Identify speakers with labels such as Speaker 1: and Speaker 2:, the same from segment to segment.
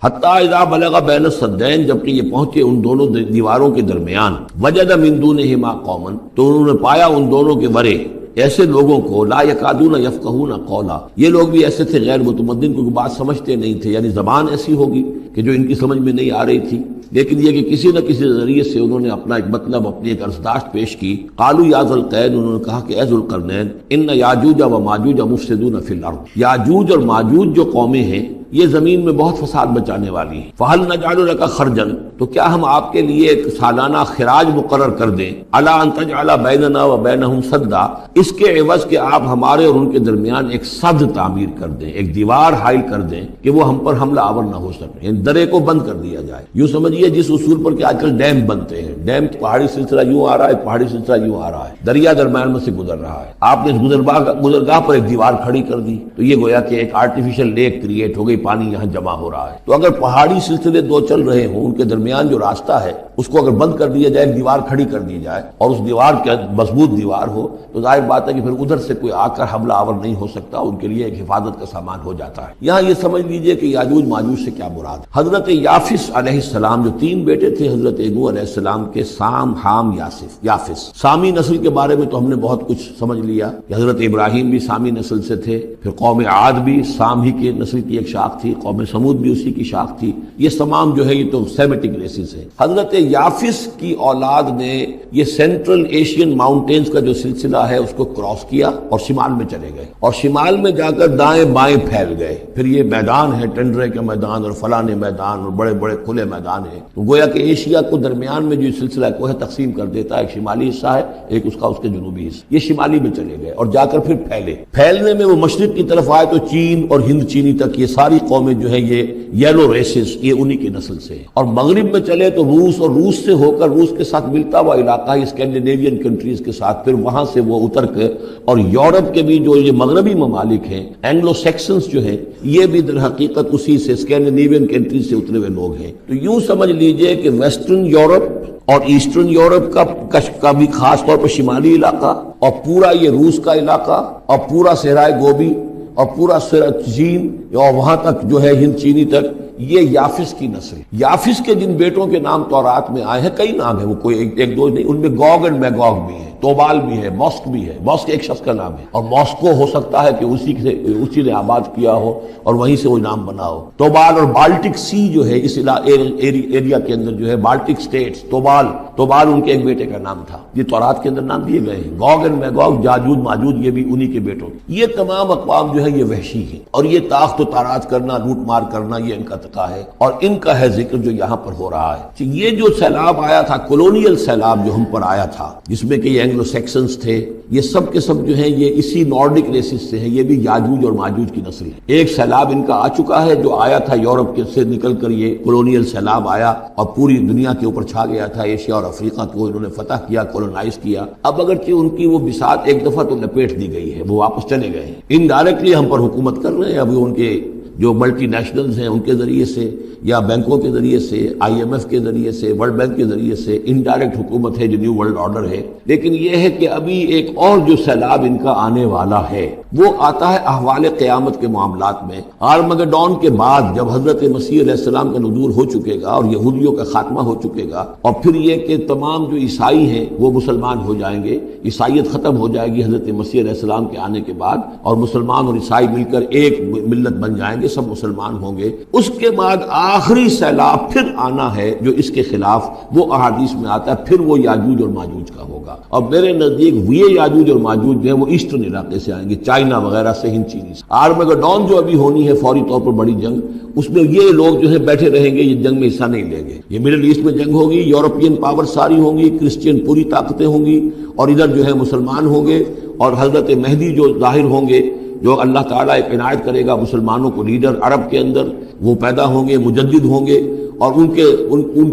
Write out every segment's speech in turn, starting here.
Speaker 1: حتیٰ اذا بلغ بین السدین، جبکہ یہ پہنچے ان دونوں دیواروں کے درمیان، وجد من دونہما قوما، تو انہوں نے پایا ان دونوں کے ورے ایسے لوگوں کو، لا یکادون یفقہون قولا، یہ لوگ بھی ایسے تھے غیر متمدن، کیونکہ بات سمجھتے نہیں تھے، یعنی زبان ایسی ہوگی کہ جو ان کی سمجھ میں نہیں آ رہی تھی، لیکن یہ کہ کسی نہ کسی ذریعے سے انہوں نے اپنا ایک مطلب، اپنی ایک عرضداشت پیش کی۔ قالوا یا ذا القرنین، انہوں نے کہا کہ اے ذو القرنین، ان یاجوج و ماجوج مفسدون فی الارض، یاجوج اور ماجوج جو قومیں ہیں یہ زمین میں بہت فساد مچانے والی ہیں، فہل نجعل لک خرجا، تو کیا ہم آپ کے لیے ایک سالانہ خراج مقرر کر دیں، الی ان تجعل بیننا و بینہم سدا، اس کے عوض کہ آپ ہمارے اور ان کے درمیان ایک سد تعمیر کر دیں، ایک دیوار حائل کر دیں کہ وہ ہم پر حملہ آور نہ ہو سکے، یعنی درے کو بند کر دیا جائے۔ یوں سمجھیے جس اصول پر کہ آج کل ڈیم بنتے ہیں، ڈیم پہاڑی سلسلہ یوں آ رہا ہے، پہاڑی سلسلہ یوں آ رہا ہے، دریا درمیان میں سے گزر رہا ہے، آپ نے اس گزرگاہ پر ایک دیوار کھڑی کر دی تو یہ گویا کہ ایک آرٹیفیشل لیک کریٹ ہو گئی، پانی یہاں جمع ہو رہا ہے۔ تو اگر پہاڑی سلسلے دو چل رہے ہوں، ان کے درمیان جو راستہ ہے اس کو اگر بند کر دیا جائے، ایک دیوار کھڑی کر دی جائے اور اس دیوار کے مضبوط دیوار ہو، تو ظاہر بات ہے کہ پھر ادھر سے کوئی آ کر حملہ آور نہیں ہو سکتا، ان کے لیے ایک حفاظت کا سامان ہو جاتا ہے۔ یہاں یہ سمجھ لیجئے کہ یاجوج ماجوج سے کیا مراد۔ حضرت یافس علیہ السلام، جو تین بیٹے تھے حضرت نوح علیہ السلام کے، سام، حام، یافس، سامی نسل کے بارے میں تو ہم نے بہت کچھ سمجھ لیا کہ حضرت ابراہیم بھی سامی نسل سے تھے، پھر قوم عاد بھی سام ہی کے نسل کی ایک شاخ تھی، قوم سمود بھی اسی کی شاخ تھی، یہ تمام جو ہے یہ تو سیمیٹک ریسز ہیں۔ حضرت یافس کی اولاد نے یہ سینٹرل ایشین ماؤنٹینز کا جو سلسلہ ہے اس کو کراس کیا اور شمال میں چلے گئے، اور شمال میں جا کر دائیں بائیں پھیل گئے، پھر یہ میدان ہے ٹنڈرے کا میدان اور فلانے میدان اور بڑے بڑے کھلے میدان ہیں، تو گویا کہ ایشیا کو درمیان میں جو سلسلہ کوہ تقسیم کر دیتا ہے، ایک شمالی حصہ ہے، ایک اس کے جنوبی حصہ، یہ شمالی میں چلے گئے اور جا کر پھر پھیلنے میں وہ مشرق کی طرف آئے تو چین اور ہند چینی تک یہ ساری قومیں جو ہے یہ یلو ریسز، یہ انہی کی نسل سے، اور مغرب میں چلے تو روس، اور روس سے ہو کر روس کے ساتھ ملتا ہوا علاقہ اسکینڈینیوین کنٹریز کے ساتھ، پھر وہاں سے وہ اتر کے، اور یورپ کے بھی جو یہ مغربی ممالک ہیں، اینگلو سیکسنز جو ہیں، یہ بھی در حقیقت اسی سے اسکینڈینیوین کنٹریز سے اترے ہوئے لوگ ہیں۔ تو یوں سمجھ لیجئے کہ ویسٹرن یورپ اور ایسٹرن یورپ کا بھی خاص طور پر شمالی علاقہ، اور پورا یہ روس کا علاقہ، اور پورا صحرائے گوبی، اور پورا چین، اور وہاں تک جو ہے ہند چینی تک، یہ یافس کی نسل۔ یافس کے جن بیٹوں کے نام تورات میں آئے ہیں، کئی نام ہیں، وہ کوئی ایک دو نہیں، ان میں گوگ اینڈ میگوگ بھی ہے، توبال بھی ہے، موسک بھی ہے، موسک ایک شخص کا نام ہے، اور موسکو ہو سکتا ہے کہ اسی نے آباد کیا ہو اور وہیں سے وہ نام بنا ہو۔ توبال اور بالٹک سی جو ہے اس ایریا کے اندر جو ہے، بالٹک سٹیٹس، توبال ان کے ایک بیٹے کا نام تھا، یہ تورات کے اندر نام دیے گئے ہیں۔ گوگ اینڈ میگوگ، جاجوج ماجوج، یہ بھی انہی کے بیٹوں، یہ تمام اقوام جو ہے یہ وحشی ہیں، اور یہ تاخت و تاراج کرنا، لوٹ مار کرنا، یہ ان کا تقا ہے، اور ان کا ہے ذکر جو یہاں پر ہو رہا ہے۔ یہ جو سیلاب آیا تھا، کولونیل سیلاب جو ہم پر آیا تھا، جس میں کہ یہ اینگلو سیکسنز تھے، یہ سب کے سب جو ہیں یہ اسی نارڈک ریسز سے ہیں، یہ بھی یاجوج اور ماجوج کی نسل ہے۔ ایک سیلاب ان کا آ چکا ہے جو آیا تھا یورپ کے سے نکل کر، یہ کولونیل سیلاب آیا اور پوری دنیا کے اوپر چھا گیا تھا، ایشیا اور افریقہ کو انہوں نے فتح کیا، کولونائز کیا۔ اب اگرچہ ان کی وہ بساط ایک دفعہ تو لپیٹ دی گئی ہے، وہ واپس چلے گئے ہیں، انڈائریکٹلی ہم پر حکومت کر رہے ہیں، ابھی ان کے جو ملٹی نیشنلز ہیں ان کے ذریعے سے، یا بینکوں کے ذریعے سے، آئی ایم ایف کے ذریعے سے، ورلڈ بینک کے ذریعے سے انڈائریکٹ حکومت ہے جو نیو ورلڈ آرڈر ہے۔ لیکن یہ ہے کہ ابھی ایک اور جو سیلاب ان کا آنے والا ہے وہ آتا ہے احوال قیامت کے معاملات میں، آرمگڈون کے بعد، جب حضرت مسیح علیہ السلام کا نزول ہو چکے گا اور یہودیوں کا خاتمہ ہو چکے گا، اور پھر یہ کہ تمام جو عیسائی ہیں وہ مسلمان ہو جائیں گے، عیسائیت ختم ہو جائے گی حضرت مسیح علیہ السلام کے آنے کے بعد، اور مسلمان اور عیسائی مل کر ایک ملت بن جائیں گے، سب مسلمان ہوں گے۔ اس کے بعد آخری سیلاب پھر آنا ہے جو اس کے خلاف، وہ احادیث میں آتا ہے، پھر وہ یاجوج اور ماجوج کا ہوگا، اور میرے نزدیک یہ یاجوج اور ماجوج جو ہے وہ ایسٹرن علاقے سے آئیں گے، چائنا وغیرہ سے، ہند چینی سے۔ آرمگڈون جو ابھی ہونی ہے فوری طور پر بڑی جنگ، اس میں یہ لوگ جو ہے بیٹھے رہیں گے، یہ جنگ میں حصہ نہیں لیں گے۔ یہ مڈل ایسٹ میں جنگ ہوگی، یورپین پاور ساری ہوں گی، کرسچین پوری طاقتیں ہوں گی، اور ادھر جو ہے مسلمان ہوں گے، اور حضرت مہدی جو ظاہر ہوں گے، جو اللہ تعالیٰ ایک عنایت کرے گا مسلمانوں کو لیڈر عرب کے اندر، وہ پیدا ہوں گے، مجدد ہوں گے، اور ان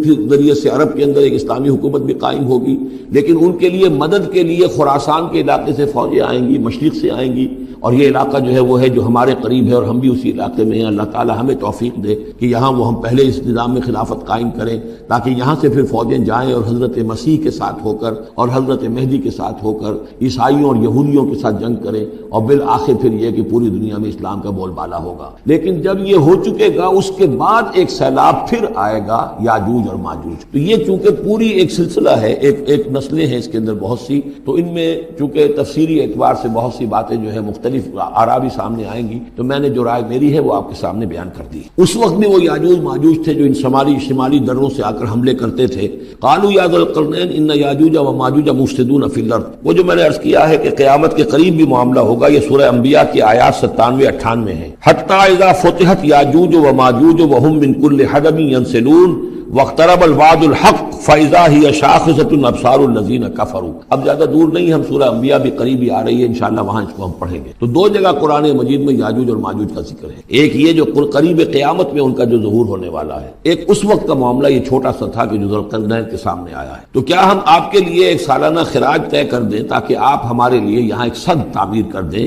Speaker 1: کے ذریعے سے عرب کے اندر ایک اسلامی حکومت بھی قائم ہوگی۔ لیکن ان کے لیے مدد کے لیے خراسان کے علاقے سے فوجیں آئیں گی، مشرق سے آئیں گی، اور یہ علاقہ جو ہے وہ ہے جو ہمارے قریب ہے اور ہم بھی اسی علاقے میں ہیں. اللہ تعالی ہمیں توفیق دے کہ یہاں وہ ہم پہلے اس نظام میں خلافت قائم کریں تاکہ یہاں سے پھر فوجیں جائیں اور حضرت مسیح کے ساتھ ہو کر اور حضرت مہدی کے ساتھ ہو کر عیسائیوں اور یہودیوں کے ساتھ جنگ کریں اور بالآخر پھر یہ کہ پوری دنیا میں اسلام کا بول بالا ہوگا. لیکن جب یہ ہو چکے گا اس کے بعد ایک سیلاب پھر آئے گا یاجوج اور ماجوج. تو یہ چونکہ پوری ایک سلسلہ ہے, ایک نسلیں ہیں اس کے اندر بہت سی, تو ان میں چونکہ تفسیری اعتبار سے بہت سی باتیں جو ہے مختلف آراء بھی سامنے آئیں گی, تو میں نے جو رائے میری ہے وہ آپ کے سامنے بیان کر دی. اس وقت میں وہ یاجوج ماجوج تھے جو ان شمالی دروں سے آ کر حملے کرتے تھے. قالوا یا ذا القرنین ان یاجوج و ماجوج مفسدون فی الارض. وہ جو میں نے عرض کیا ہے کہ قیامت کے قریب بھی معاملہ ہوگا, یہ سورہ انبیاء کی آیات 97-98 ہیں. حتی اذا فتحت یاجوج و ماجوج وهم من کل حدب ینسلون واقترب الوعد الحق فاذا هي شاخصة ابصار الذين كفروا. اب زیادہ دور نہیں, ہم سورہ انبیاء بھی قریب ہی آ رہی ہے, انشاءاللہ وہاں اس کو ہم پڑھیں گے. تو دو جگہ قرآن مجید میں یاجوج اور ماجوج کا ذکر ہے. ایک یہ جو قریب قیامت میں ان کا جو ظہور ہونے والا ہے, ایک اس وقت کا معاملہ یہ چھوٹا سا تھا کہ جو ذوالقرنین کے سامنے آیا ہے. تو کیا ہم آپ کے لیے ایک سالانہ خراج طے کر دیں تاکہ آپ ہمارے لیے یہاں ایک سد تعمیر کر دیں,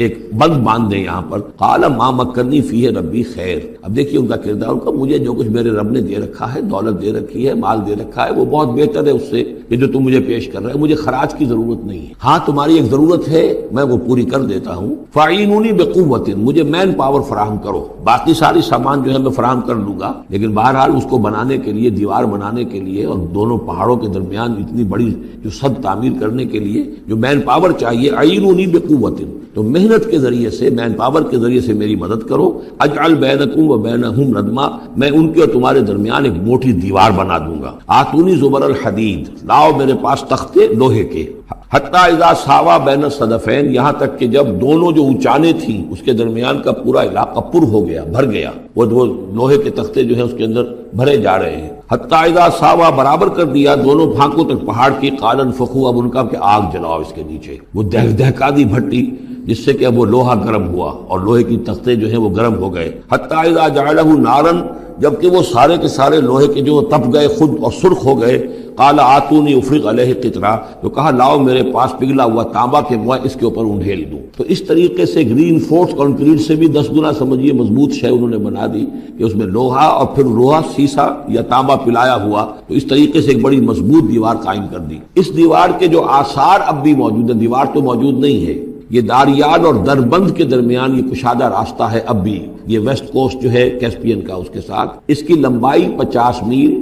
Speaker 1: ایک بند باندھ دیں یہاں پر. قال ما مکنی فیہ ربی خیر. اب دیکھیے ان کا کردار, ان کا مجھے جو کچھ میرے رب نے دے رکھا ہے, دولت دے رکھی ہے, مال دے رکھا ہے, وہ بہت بہتر ہے اس سے کہ جو تم مجھے پیش کر رہے ہیں. مجھے خراج کی ضرورت نہیں ہے. ہاں تمہاری ایک ضرورت ہے, میں وہ پوری کر دیتا ہوں. فاعینونی بقوت, مجھے مین پاور فراہم کرو, باقی ساری سامان جو ہے میں فراہم کر لوں گا, لیکن بہرحال اس کو بنانے کے لیے, دیوار بنانے کے لیے اور دونوں پہاڑوں کے درمیان اتنی بڑی جو سد تعمیر کرنے کے لیے جو مین پاور چاہیے, اعینونی بقوت, تو محنت کے ذریعے سے, مین پاور کے ذریعے سے میری مدد کرو. اجعل بینکم و بینہم ردما, میں ان کے اور تمہارے درمیان ایک موٹی دیوار بنا دوں گا. آتونی زبر الحدید, لاؤ میرے پاس تختے لوہے کے. حتی اذا ساوا بین الصدفین, یہاں تک کہ جب دونوں جو اونچانے تھیں اس کے درمیان کا پورا علاقہ پر ہو گیا, بھر گیا, وہ لوہے کے تختے جو ہیں اس کے اندر بھرے جا رہے ہیں. حتی اذا ساوا, برابر کر دیا دونوں پھانکوں تک پہاڑ کی. قال انفخوا, اب ان کا کہ آگ جلاؤ اس کے نیچے. وہ دہکا دی بھٹی جس سے کہ اب وہ لوہا گرم ہوا اور لوہے کی تختے جو ہیں وہ گرم ہو گئے. حتی اذا جعلہ نارا, جبکہ وہ سارے کے سارے لوہے کے جو تپ گئے خود اور سرخ ہو گئے. قال آتونی افرغ علیہ قطرہ, تو کہا لاؤ میرے پاس پگھلا ہوا تانبا کے میں اس کے اوپر انڈھیل دوں. تو اس طریقے سے گرین فورس کنکریٹ سے بھی 10 گنا سمجھیے مضبوط شے انہوں نے بنا دی کہ اس میں لوہا اور پھر لوہا سیسا یا تانبا پلایا ہوا, تو اس طریقے سے ایک بڑی مضبوط دیوار قائم کر دی. اس دیوار کے جو آثار اب بھی موجود ہیں, دیوار تو موجود نہیں ہے, یہ داریال اور دربند کے درمیان یہ کشادہ راستہ ہے اب بھی. یہ ویسٹ کوسٹ جو ہے کیسپین کا, اس کے ساتھ اس کی لمبائی 50 میل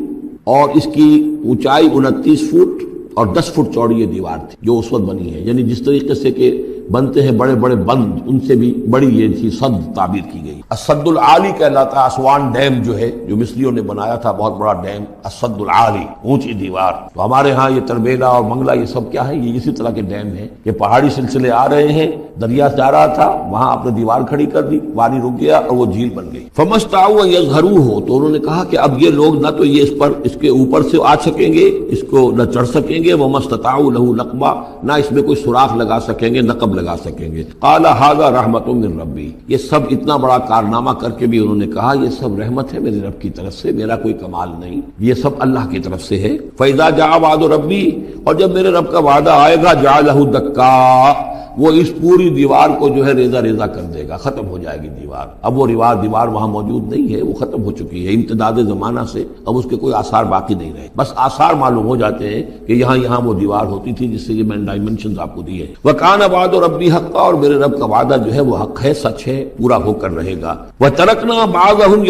Speaker 1: اور اس کی اونچائی 29 فٹ اور 10 فٹ چوڑی یہ دیوار تھی جو اس وقت بنی ہے. یعنی جس طریقے سے کہ بنتے ہیں بڑے بڑے بند, ان سے بھی بڑی یہ تھی سد تعبیر کی گئی. السد العالی کہلاتا ہے اسوان ڈیم جو ہے, جو مصریوں نے بنایا تھا, بہت بڑا ڈیم السد العالی, اونچی دیوار. تو ہمارے ہاں یہ تربیلا اور منگلا یہ سب کیا ہے, یہ اسی طرح کے ڈیم ہیں. یہ پہاڑی سلسلے آ رہے ہیں, دریا جا رہا تھا, وہاں آپ نے دیوار کھڑی کر دی, پانی رک گیا اور وہ جھیل بن گئی. فمستطاعوا ان یظہروہ, تو انہوں نے کہا کہ اب یہ لوگ نہ تو یہ اس کے اوپر سے آ سکیں گے, اس کو نہ چڑھ سکیں گے, ومستطاعوا لہ نقبا, نہ اس میں کوئی سوراخ لگا سکیں گے, نقب لگا سکیں گے. قال ھذا رحمت من ربی, یہ سب اتنا بڑا کارنامہ کر کے بھی انہوں نے کہا یہ سب رحمت ہے میرے رب کی طرف سے, میرا کوئی کمال نہیں, یہ سب اللہ کی طرف سے ہے. فاذا جاء وعد ربی, اور جب میرے رب کا وعدہ آئے گا, جعلہ دکا, وہ اس پوری دیوار کو جو ہے ریزہ ریزہ کر دے گا, ختم ہو جائے گی دیوار. اب وہ دیوار وہاں موجود نہیں ہے, وہ ختم ہو چکی ہے امتداد زمانہ سے, اب اس کے کوئی آثار باقی نہیں رہے. بس آثار معلوم ہو جاتے ہیں کہ یہاں وہ دیوار ہوتی تھی جس سے یہ میں ڈائمنشنز آپ کو دیے. وکان وعد ربی حقا, اور میرے رب کا وعدہ جو ہے وہ حق ہے, سچ ہے, پورا ہو کر رہے گا. وترکنا بعضهم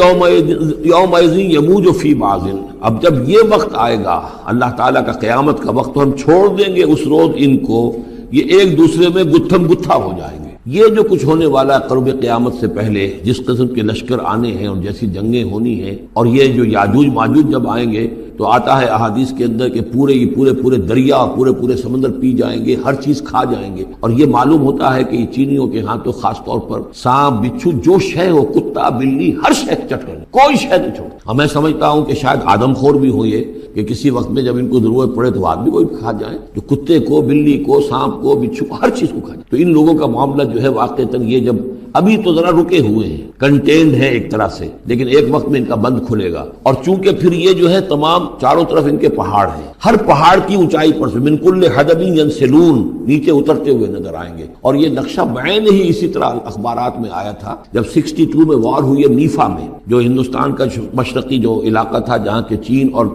Speaker 1: یومئذ یموج فی بعض, اب جب یہ وقت آئے گا اللہ تعالیٰ کا قیامت کا وقت, تو ہم چھوڑ دیں گے اس روز ان کو, یہ ایک دوسرے میں گتھم گتھا ہو جائیں گے. یہ جو کچھ ہونے والا ہے قرب قیامت سے پہلے, جس قسم کے لشکر آنے ہیں اور جیسی جنگیں ہونی ہیں, اور یہ جو یاجوج ماجوج جب آئیں گے تو آتا ہے احادیث کے اندر کہ پورے دریا اور پورے سمندر پی جائیں گے, ہر چیز کھا جائیں گے. اور یہ معلوم ہوتا ہے کہ یہ چینیوں کے ہاں تو خاص طور پر سانپ بچھو جو شے ہو, کتا بلی, ہر شے چٹ کر, کوئی شے نہیں چھوڑ. اور میں سمجھتا ہوں کہ شاید آدم خور بھی ہو یہ کہ کسی وقت میں جب ان کو ضرورت پڑے تو آدمی کو بھی کھا جائیں, تو کتے کو, بلی کو, سانپ کو, بچھو کو, ہر چیز کو کھا جائیں. تو ان لوگوں کا معاملہ جو ہے واقعتاً یہ جب ابھی تو ذرا رکے ہوئے ہیں، کنٹینڈ ہیں ایک طرح سے، لیکن ایک وقت میں ان کا بند کھلے گا، اور چونکہ پھر یہ جو ہے تمام چاروں طرف ان کے پہاڑ ہیں، ہر پہاڑ کی اونچائی پر سے من کل حدب ینسلون نیچے اترتے ہوئے نظر آئیں گے۔ اور یہ نقشہ بعین ہی اسی طرح اخبارات میں آیا تھا جب 62 میں وار ہوئی ہے نیفا میں، جو ہندوستان کا مشرقی جو علاقہ تھا جہاں کے چین اور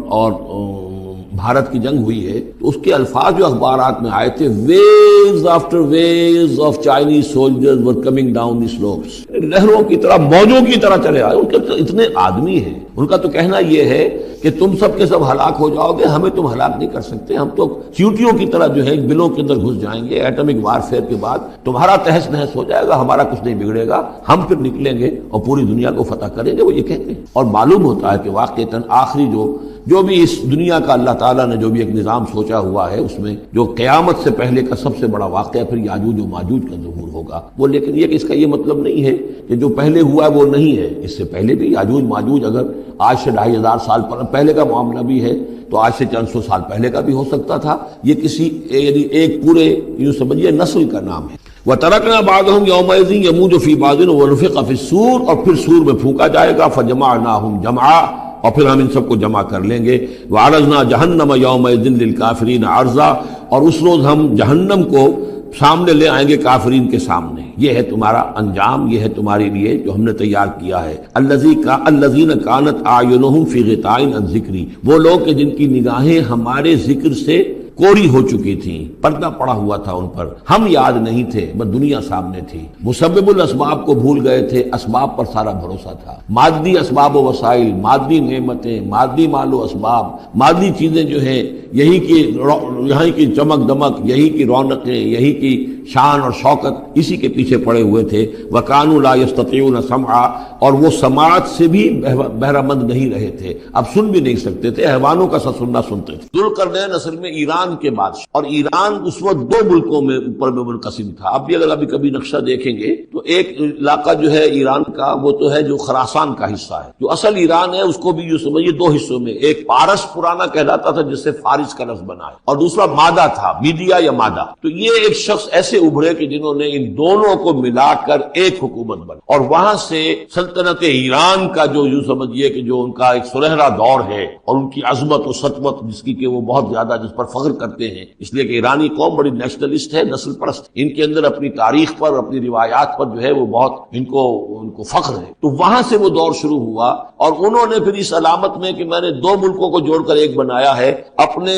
Speaker 1: بھارت کی جنگ ہوئی ہے، تو اس کے الفاظ جو اخبارات میں آئے تھے، waves after waves of Chinese soldiers were coming down the slopes, لہروں کی طرح موجوں کی طرح چلے آئے۔ ان کے تو اتنے آدمی ہیں، ان کا تو کہنا یہ ہے کہ تم سب کے سب ہلاک ہو جاؤ گے، ہمیں تم ہلاک نہیں کر سکتے، ہم تو چیونٹیوں کی طرح جو ہے بلوں کے اندر گھس جائیں گے، ایٹمک وارفیئر کے بعد تمہارا تہس نہس ہو جائے گا، ہمارا کچھ نہیں بگڑے گا، ہم پھر نکلیں گے اور پوری دنیا کو فتح کریں گے، وہ یہ کہتے ہیں۔ اور معلوم ہوتا ہے کہ واقعتاً آخری جو بھی اس دنیا کا اللہ تعالیٰ نے جو بھی ایک نظام سوچا ہوا ہے، اس میں جو قیامت سے پہلے کا سب سے بڑا واقعہ پھر یاجوج و ماجوج کا ظہور ہوگا، وہ لیکن یہ کہ اس کا یہ مطلب نہیں ہے کہ جو پہلے ہوا ہے وہ نہیں ہے، اس سے پہلے بھی یاجوج ماجوج اگر آج سے 2500 سال پہلے کا معاملہ بھی ہے تو آج سے چند سو سال پہلے کا بھی ہو سکتا تھا۔ یہ کسی یعنی ایک پورے یوں سمجھیے نسل کا نام ہے۔ وَتَرَكْنَا بَعْضَهُمْ يَوْمَئِذٍ يَمُوجُ فِي بَعْضٍ وَنُفِخَ فِي الصُّورِ، اور پھر سور میں پھونکا جائے گا، فَجَمَعْنَاهُمْ جَمْعًا، اور پھر ہم ان سب کو جمع کر لیں گے۔ وَعَرَضْنَا جَهَنَّمَ يَوْمَئِذٍ لِلْكَافِرِينَ عَرْضًا، اور اس روز ہم جہنم کو سامنے لے آئیں گے کافرین کے سامنے۔ یہ ہے تمہارا انجام، یہ ہے تمہارے لیے جو ہم نے تیار کیا ہے۔ الذین کانت اعینہم فی غطاء عن ذکری، وہ لوگ کہ جن کی نگاہیں ہمارے ذکر سے کوری ہو چکی تھیں، پردہ پڑا ہوا تھا ان پر، ہم یاد نہیں تھے، بس دنیا سامنے تھی۔ مسبب الاسباب کو بھول گئے تھے، اسباب پر سارا بھروسہ تھا۔ مادی اسباب و وسائل، مادی نعمتیں، مادی مال و اسباب، مادی چیزیں جو ہیں، یہی کی چمک دمک، یہی کی رونقیں، یہی کی شان اور شوکت، اسی کے پیچھے پڑے ہوئے تھے۔ وَكَانُوا لَا يَسْتَطِيعُونَ سَمْعًا، اور وہ سماعت سے بھی بہرہ مند نہیں رہے تھے، اب سن بھی نہیں سکتے تھے، حیوانوں کا سا سننا سنتے تھے۔ ذوالقرنین اصل میں ایران کے بادشاہ، اور ایران اس وقت 2 ملکوں میں اوپر میں منقسم تھا۔ اب بھی اگر ابھی کبھی نقشہ دیکھیں گے تو ایک علاقہ جو ہے ایران کا وہ تو ہے جو خراسان کا حصہ ہے، جو اصل ایران ہے اس کو بھی یوں سمجھیے 2 حصوں میں، ایک پارس پرانا کہلاتا تھا جس سے فارس کا لفظ بنا ہے، اور دوسرا مادہ تھا، میڈیا یا مادہ۔ تو یہ ایک شخص ایسے ابھرے کہ جنہوں نے ان دونوں کو ملا کر ایک حکومت بنا، اور وہاں سے سلطنت ایران کا جو یوں سمجھیے کہ جو ان کا ایک سنہرا دور ہے، اور ان کی عظمت و سطوت جس کی کہ وہ بہت زیادہ جس پر فخر کرتے ہیں، اس لیے کہ ایرانی قوم بڑی نیشنلسٹ ہے، نسل پرست، ان کے اندر اپنی تاریخ پر، اپنی روایات پر جو ہے وہ بہت ان کو فخر ہے۔ تو وہاں سے وہ دور شروع ہوا، اور انہوں نے پھر اس علامت میں کہ میں نے 2 ملکوں کو جوڑ کر ایک بنایا ہے، اپنے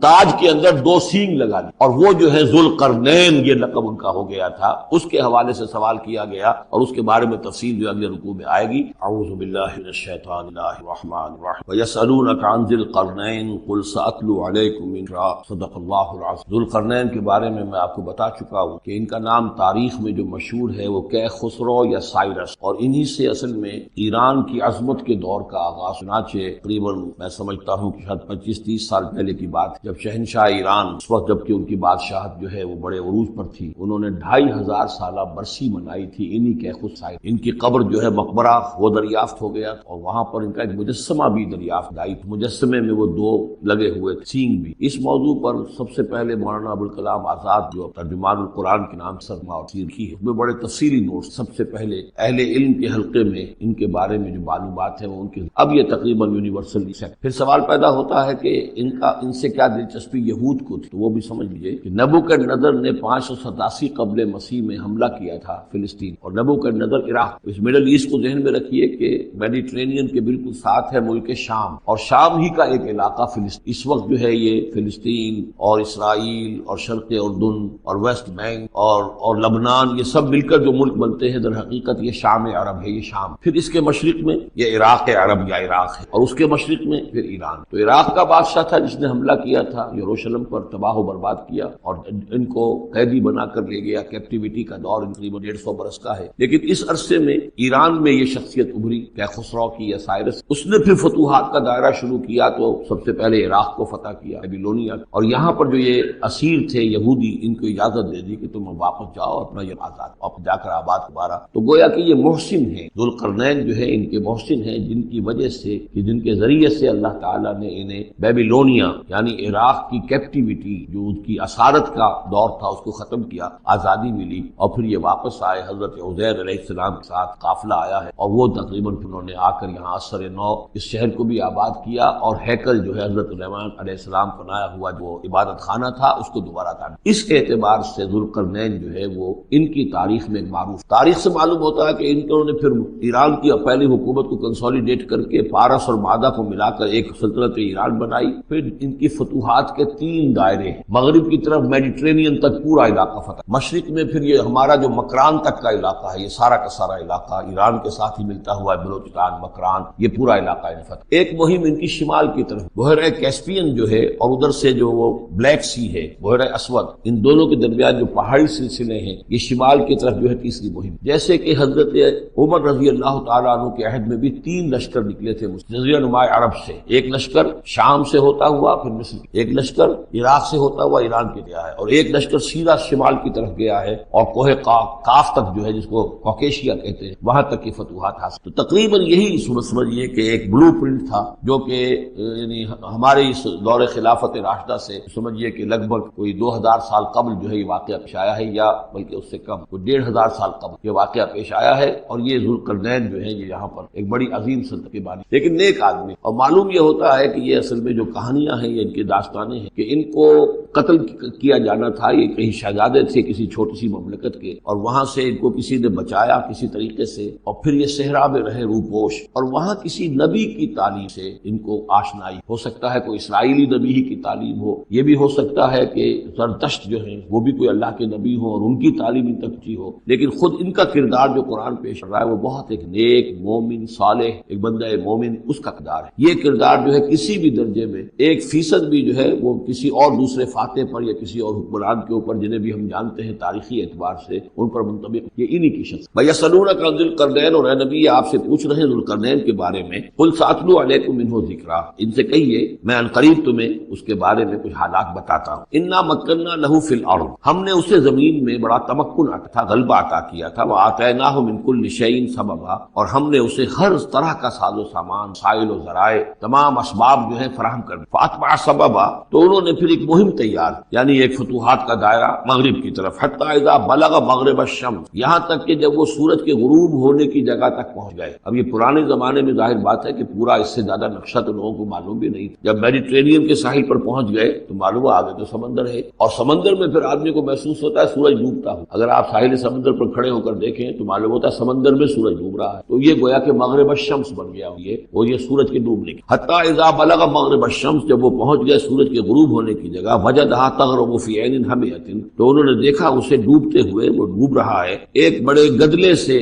Speaker 1: تاج کے اندر 2 سینگ لگا دی، اور وہ جو ہے ذوالقرنین یہ لقب ان کا ہو گیا تھا۔ اس کے حوالے سے سوال کیا گیا، اور اس کے بارے میں تفصیل جو اگلے رکوع میں آئے گی۔ اعوذ باللہ من الشیطان الرحمن الرحیم وَيَسْأَلُونَكَ عَنْ ذِي الْقَرْنَيْنِ قُلْ سَأَتْلُو عَلَيْكُم مِّنْهُ صدق اللہ العظیم۔ ذوالقرنین کے بارے میں آپ کو بتا چکا ہوں کہ ان کا نام تاریخ میں جو مشہور ہے وہ کیخسرو یا سائرس، اور انہی سے اصل میں ایران کی عظمت کے دور کا آغاز۔ چنانچہ تقریباً میں سمجھتا ہوں کہ شاید 25-30 سال پہلے کی بات، جب شہنشاہ ایران اس وقت جبکہ ان کی بادشاہت جو ہے وہ بڑے عروج پر تھی، انہوں نے 2500 سالہ برسی منائی تھی انہی کیخسرو سائرس۔ ان کی قبر جو ہے مقبرہ وہ دریافت ہو گیا، اور وہاں پر ان کا ایک مجسمہ بھی دریافت آئی، مجسمے میں وہ 2 لگے ہوئے تھے سینگ بھی۔ اس موضوع پر سب سے پہلے مولانا ابوالکلام آزاد جو ترجمان القرآن کے نام سرما اور تفسیر کی ہے، اس میں بڑے تفصیلی نوٹ سب سے پہلے اہل علم کے حلقے میں ان کے بارے میں جو معلومات ہیں وہ ان کے اب یہ تقریباً یونیورسل ہے۔ پھر سوال پیدا ہوتا ہے کہ ان سے کیا دلچسپی یہود کو تھی، تو وہ بھی سمجھ لیجیے کہ نبوکدنضر نے 587 قبل مسیح میں حملہ کیا تھا فلسطین، اور نبوکدنضر عراق۔ اس مڈل ایسٹ کو ذہن میں رکھیے کہ میڈیٹرینین کے بالکل ساتھ ہے ملک شام، اور شام ہی کا ایک علاقہ فلسطین اس وقت جو ہے یہ فلسطین اور اسرائیل اور شرق اردن اور ویسٹ بینک اور لبنان، یہ سب مل کر جو ملک بنتے ہیں، در حقیقت یہ شام عرب ہے، یہ شام۔ پھر اس کے مشرق میں یہ عراق عرب یا عراق ہے، اور اس کے مشرق میں پھر ایران۔ تو عراق کا بادشاہ تھا جس نے حملہ کیا تھا یروشلم پر، تباہ و برباد کیا، اور ان کو قیدی بنا کر لے گیا۔ کیپٹیویٹی کا دور تقریباً 150 برس کا ہے، لیکن اس عرصے میں ایران میں یہ شخصیت ابھری کیخسرو کی یا سائرس۔ اس نے پھر فتوحات کا دائرہ شروع کیا، تو سب سے پہلے عراق کو فتح کیا بیبلونیا، اور یہاں پر جو یہ اسیر تھے یہودی ان کو اجازت دے دی کہ تم واپس جاؤ اپنا یہ آزاد واپس جا کر آباد دوبارہ. تو گویا کہ یہ محسن ہیں، ذوالقرنین جو ہے ان کے محسن ہیں، جن کی وجہ سے کہ جن کے ذریعے سے اللہ تعالیٰ نے انہیں بیبلونیا یعنی عراق کی کیپٹیوٹی جو ان کی اسارت کا دور تھا اس کو ختم کیا، آزادی ملی، اور پھر یہ واپس آئے. حضرت عزیر علیہ السلام کے ساتھ قافلہ آیا ہے اور وہ تقریباً انہوں نے آ کر یہاں اثر نو اس شہر کو بھی آباد کیا، اور ہیکل جو ہے حضرت سلیمان علیہ السلام بنایا ہوا جو عبادت خانہ تھا اس کو دوبارہ تعمیر. اس اعتبار سے ذوالقرنین جو ہے وہ ان کی تاریخ میں ایک معروف. تاریخ سے معلوم ہوتا ہے کہ انہوں نے پھر ایران کی پہلی حکومت کو کنسولیڈیٹ کر کے پارس اور مادہ کو ملا کر ایک سلطنت ایران بنائی. پھر ان کی فتوحات کے 3 دائرے ہیں، مغرب کی طرف میڈیٹرینین تک پورا علاقہ فتح، مشرق میں پھر یہ ہمارا جو مکران تک کا علاقہ ہے، یہ سارا کا سارا علاقہ ایران کے ساتھ ہی ملتا ہوا ہے، بلوچستان، مکران، یہ پورا علاقہ ہے فتح. ایک مہم ان کی شمال کی طرف بحیرہ کیسپین جو ہے، اور ادھر سے جو وہ بلیک سی ہے، بحیرہ اسود، ان دونوں کے درمیان جو پہاڑی سلسلے ہیں، یہ شمال کی طرف جو ہے تیسری مہم. جیسے کہ حضرت عمر رضی اللہ تعالیٰ عنہ کے عہد میں بھی 3 لشکر نکلے تھے جزیرہ نما عرب سے. ایک لشکر شام سے ہوتا ہوا پھر مصر، ایک لشکر عراق سے ہوتا ہوا ایران کے گیا ہے، اور ایک لشکر سیدھا شمال کی طرف گیا ہے اور کوہ کاف تک جو ہے جس کو کوکیشیا کہتے ہیں وہاں تک کی فتوحات حاصل. تو تقریباً یہی سمجھیے کہ ایک بلو پرنٹ تھا جو کہ یعنی ہمارے اس دور خلافت راشدہ سے سمجھیے کہ لگ بھگ کوئی 2000 سال قبل جو ہے یہ واقعہ پیش آیا ہے، یا بلکہ اس سے کم، کوئی 1500 سال قبل یہ واقعہ پیش آیا ہے. اور یہ ذوالقرنین جو ہے یہ یہاں پر ایک بڑی عظیم سلطنت کے بانی، لیکن نیک آدمی. اور معلوم یہ ہوتا ہے کہ یہ اصل میں جو کہانیاں ہیں، یہ ان کی داستانیں ہیں کہ ان کو قتل کیا جانا تھا. یہ کہیں شہزادے تھے کسی چھوٹی سی مملکت کے، اور وہاں سے ان کو کسی نے بچایا کسی طریقے سے، اور پھر یہ صحرا میں رہے روپوش، اور وہاں کسی نبی کی تعلیم سے ان کو آشنائی. ہو سکتا ہے کوئی اسرائیلی نبی ہی کی تعلیم ہو، یہ بھی ہو سکتا ہے کہ زرتشت جو ہیں وہ بھی کوئی اللہ کے نبی ہو اور ان کی تعلیم ان تک پہنچی ہو. لیکن خود ان کا کردار جو قرآن پیش کر رہا ہے وہ بہت ایک نیک مومن صالح ایک بندہ مومن اس کا کردار ہے. یہ کردار جو ہے کسی بھی درجے میں 1% بھی جو ہے وہ کسی اور دوسرے فاتح پر یا کسی اور حکمران کے اوپر جنہیں بھی ہم جانتے ہیں تاریخی اعتبار سے ان پر منطبق، یہ انہی کی شخص. بَيَسْأَلُونَكَ عَنِ ذِي الْقَرْنَيْنِ، اور اے نبی آپ سے پوچھ رہے ہیں ذوالقرنین کے بارے میں. قُلْ سَأَتْلُو عَلَيْكُم مِّنْهُ ذِكْرًا، ان سے کہیے میں عنقریب تمہیں اس کے بارے میں کچھ حالات بتاتا ہوں. اِنَّا مَكَّنَّا لَهُ فِي الْأَرْضِ، ہم نے اسے زمین میں بڑا تمکن عطا تھا، غلبہ عطا کیا تھا. وَآتَيْنَاهُ مِن كُلِّ شَيْءٍ سَبَبًا، اور ہم نے اسے ہر طرح کا ساز و سامان، سائل و ذرائع، تمام اسباب جو ہے فراہم کر دی. فَأَتْبَعَ سَبَبًا، تو انہوں نے پھر ایک مہم تیار، یعنی ایک فتوحات کا دائرہ مغرب کی طرف. حتی اذا بلغ مغرب الشمس، یہاں تک کہ جب وہ سورج کے غروب ہونے کی جگہ تک پہنچ گئے. اب یہ پرانے زمانے میں ظاہر بات ہے کہ پورا اس سے زیادہ نقشہ تو لوگوں کو معلوم بھی نہیں. جب میڈیٹرینین کے ساحل پر پہنچ گئے تو معلوم آگے تو سمندر ہے، اور سمندر میں پھر آدمی کو محسوس ہوتا ہے سورج ڈوبتا ہو. اگر آپ ساحل سمندر پر کھڑے ہو کر دیکھیں تو معلوم ہوتا ہے سمندر میں سورج ڈوب رہا ہے. تو یہ گویا کہ مغرب الشمس بن گیا یہ سورج کے ڈوبنے کی. حتی اذا بلغ مغرب الشمس، جب وہ پہنچ گئے سورج کے غروب ہونے کی جگہ. وجدھا تغرب فی عین حمیۃ، تو انہوں نے دیکھا اسے ڈوبتے ہوئے، وہ ڈوب رہا ہے ایک بڑے گدلے سے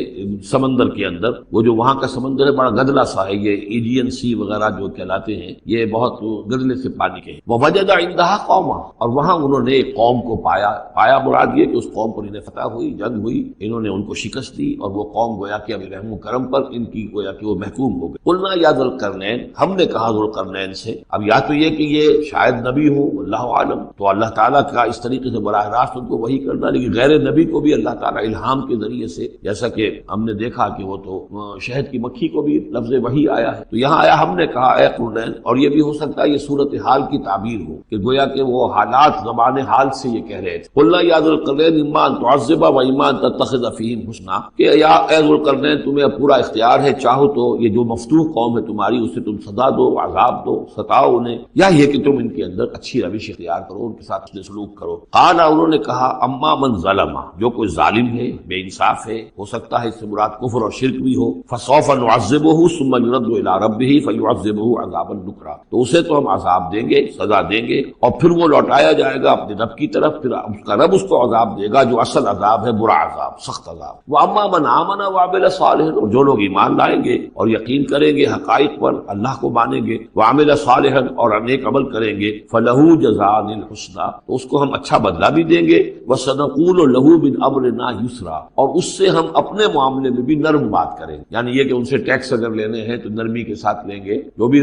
Speaker 1: سمندر کے اندر. وہ جو وہاں کا سمندر ہے بڑا گدلا سا ہے، یہ ایجین سی وغیرہ جو کہلاتے ہیں یہ بہت گدلے سے پانی کے ہیں. ووجد عندها قوما، اور وہاں انہوں نے ایک قوم کو پایا مراد یہ کہ اس قوم پر انہیں فتح ہوئی، جنگ ہوئی، انہوں نے ان کو شکست دی، اور وہ قوم گویا کہ اب رحم و کرم پر ان کی گویا کہ وہ محکوم ہو گئے. قلنا یا ذوالقرنین، ہم نے کہا ذوالقرنین سے. اب یا تو یہ کہ یہ شاید نبی ہو، اللہ عالم، تو اللہ تعالیٰ کا اس طریقے سے براہ راست ان کو وحی کرنا. لیکن غیر نبی کو بھی اللہ تعالیٰ الہام کے ذریعے سے، جیسا کہ ہم نے دیکھا کہ وہ تو شہد کی مکھی کو بھی لفظ وحی آیا ہے، تو یہاں آیا ہم نے کہا اے قرنین. اور یہ بھی ہو سکتا ہے یہ صورتحال کی تعبیر ہو کہ گویا کہ وہ حالات زمان حال سے یہ کہہ رہے تھے. قلنا یا ذوالقرنین اما ان تعذب و اما ان تتخذ فیہم حسنا، کہ یا اے ذوالقرنین تمہیں پورا اختیار ہے، چاہو تو یہ جو مفتوح قوم ہے تمہاری اسے تم سزا دو، عذاب دو، ستاؤ انہیں، یا یہ کہ تم ان کے اندر اچھی روش اختیار کرو، ان کے ساتھ حسن سلوک کرو. قال، انہوں نے کہا اما من ظلم، جو کوئی ظالم ہے، بے انصاف ہے، ہو سکتا ہے اس سے مراد کفر اور شرک بھی ہو. فسوف نعذبہ ثم يرد الى ربہ فیعذبہ عذابا نکرا، تو اسے تو ہم عذاب دیں گے، سزا دیں گے، اور پھر وہ لوٹایا جائے گا اپنے رب کی طرف، پھر اس کا رب اس کو عذاب دے گا جو اصل عذاب ہے، برا عذاب، سخت عذاب. واما من آمن وعمل صالحا، اور جو لوگ ایمان لائیں گے اور یقین کریں گے حقائق پر، اللہ کو مانیں گے، وعمل صالحا، اور نیک عمل کریں گے، فلہ جزاء الحسنی، تو اس کو ہم اچھا بدلہ بھی دیں گے. وسنقول له من امرنا یسرا، اور اس سے ہم اپنے معاملے میں بھی نرم بات کریں گے. یعنی یہ کہ ان سے ٹیکس اگر لینے ہیں تو نرمی کے ساتھ لیں گے، جو بھی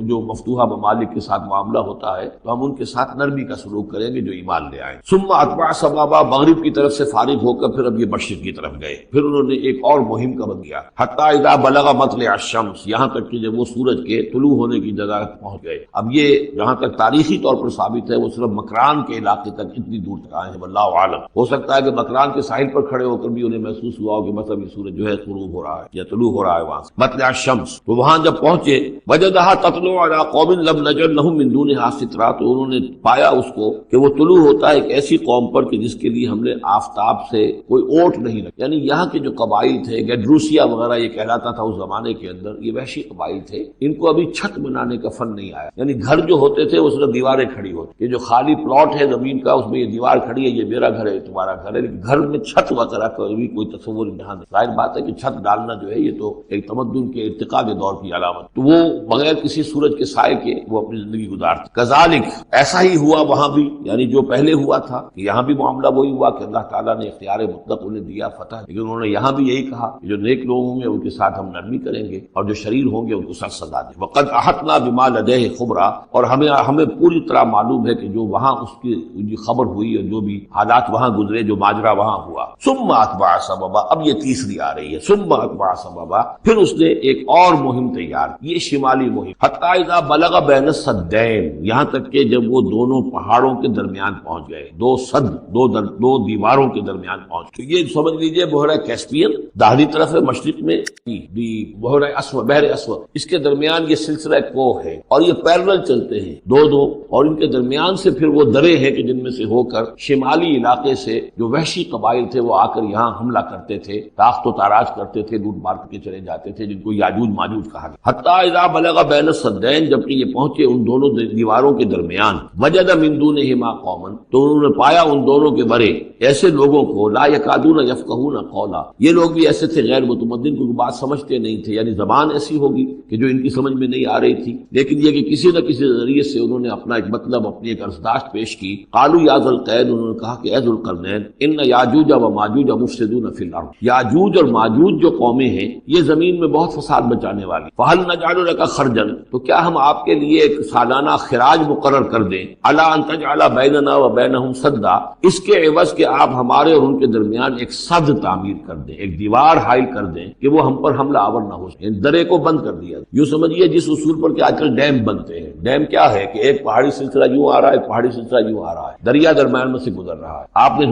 Speaker 1: جو مفتوحہ ممالک کے ساتھ معاملہ معاملہ ہوتا ہے تو ہم ان کے ساتھ نرمی کا سلوک کریں گے جو ایمان لے آئیں۔ ثم اتبع سبابا، مغرب کی طرف سے فارغ ہو کر پھر اب یہ مشرق کی طرف گئے، پھر انہوں نے ایک اور مہم کا بند کیا، حتی اذا بلغ مطلع الشمس، یہاں تک کہ جب وہ سورج کے طلوع ہونے کی جگہ پہنچ گئے۔ اب یہ جہاں تک تاریخی طور پر ثابت ہے وہ صرف مکران کے علاقے تک اتنی دور تک آئے ہیں، واللہ عالم۔ ہو سکتا ہے کہ مکران کے ساحل پر کھڑے ہو کر بھی انہیں محسوس ہوا ہو کہ مطلب یہ سورج جو ہے غروب ہو رہا ہے یا طلوع ہو رہا ہے وہاں سے، مطلع الشمس۔ تو وہاں جب پہنچے وجدها تطلع على قوم لم نجعل لهم من دونها سترا، تو انہوں نے پایا اس کو کہ وہ طلوع ہوتا ہے ایک ایسی قوم پر کہ جس کے لیے ہم نے آفتاب سے کوئی اوٹ نہیں رکھا۔ یعنی یہاں کے جو قبائل تھے، گیڈروسیا وغیرہ یہ کہلاتا تھا اس زمانے کے اندر، یہ وحشی قبائل تھے، ان کو ابھی چھت بنانے کا فن نہیں آیا۔ یعنی گھر جو ہوتے تھے وہ صرف دیواریں کھڑی ہوتی، یہ جو خالی پلاٹ ہے زمین کا اس میں یہ دیوار کھڑی ہے، یہ میرا گھر ہے تمہارا گھر ہے، گھر میں چھت وغیرہ کا بھی کوئی تصور یہاں نہیں۔ ظاہر بات ہے کہ چھت ڈالنا جو ہے یہ تو ایک تمدن کے ارتقاء کے دور کی علامت، تو وہ بغیر کسی سورج کے سائے کے وہ اپنی زندگی گزارتے۔ کذالک، ایسا ہی ہوا وہاں بھی، یعنی جو پہلے ہوا تھا کہ یہاں بھی معاملہ وہی ہوا کہ اللہ تعالیٰ نے اختیار مطلق انہیں دیا فتح، لیکن انہوں نے یہاں بھی یہی کہا کہ جو نیک لوگ ہوں گے ان کے ساتھ ہم نرمی کریں گے اور جو شریر ہوں گے ان کو سخت سزا دیں۔ وقد احطنا بما لدیہ خبرا، اور ہمیں پوری طرح معلوم ہے کہ جو وہاں اس کی خبر ہوئی اور جو بھی حالات وہاں گزرے، جو ماجرا وہاں ہوا۔ ثم اتبع سببا، اب یہ تیسری آ رہی ہے، ثم اتبع سببا، پھر اس نے ایک اور مہم تیار، یہ شمالی مہم، حتی اذا بلغ بین السدین، یہاں تک کہ جب وہ دونوں پہاڑوں کے درمیان پہنچ گئے، دو سد، دو دیواروں کے درمیان پہنچ گئے۔ تو یہ سمجھ لیجئے بحیرہ کیسپیئن داہلی طرف ہے مشرق میں، بحیرہ اسود، بحر اسود، اس کے درمیان یہ سلسلہ کوہ ہے اور یہ پیرلل چلتے ہیں دو، اور ان کے درمیان سے پھر وہ درے ہیں کہ جن میں سے ہو کر شمالی علاقے سے جو وحشی قبائل تھے وہ آ کر یہاں حملہ کرتے تھے، تاخت و تاراج کرتے تھے، لوٹ مار کے چلے جاتے تھے، جن کو یاجوج ماجوج کہا گیا۔ حتی اذا بلغ بین السدین، جبکہ یہ پہنچے ان دونوں دیواروں کے درمیان، وجد من دونہما قوما، تو انہوں نے پایا ان دونوں کے برے ایسے لوگوں کو، لا یکادون یفقہون قولا، یہ لوگ بھی ایسے تھے غیر متمدن، کوئی بات سمجھتے نہیں تھے، یعنی زبان ایسی ہوگی کہ جو ان کی سمجھ میں نہیں آ رہی تھی، لیکن یہ کہ کسی نہ کسی ذریعے سے انہوں نے اپنا ایک مطلب، اپنی ایک عرضداشت پیش کی۔ قالوا یا ذا القرنین، انہوں نے کہا کہ اے ذو القرنین، ان یاجوج و ماجوج مفسدون فی الارض، یاجوج اور ماجوج جو قومیں ہیں یہ زمین میں بہت فساد مچانے والی، فہل نجعل لک خرجا، تو کیا ہم آپ کے لیے ایک سالانہ خراج مقرر کر دیں، الا ان تجعل بیننا و بینہم سدا، اس کے عوض کہ آپ ہمارے اور ان کے درمیان ایک سد تعمیر کر دیں، ایک دیوار حائل کر دیں کہ وہ ہم پر حملہ آور نہ ہو سکے، درے کو بند کر دیا۔ یوں سمجھیے جس اصول پر کہ آج کل ڈیم بنتے ہیں، ڈیم کیا ہے کہ ایک پہاڑی سلسلہ یوں آ رہا ہے، ایک پہاڑی سلسلہ یوں آ رہا ہے، دریا درمیان میں سے گزر رہا ہے، آپ نے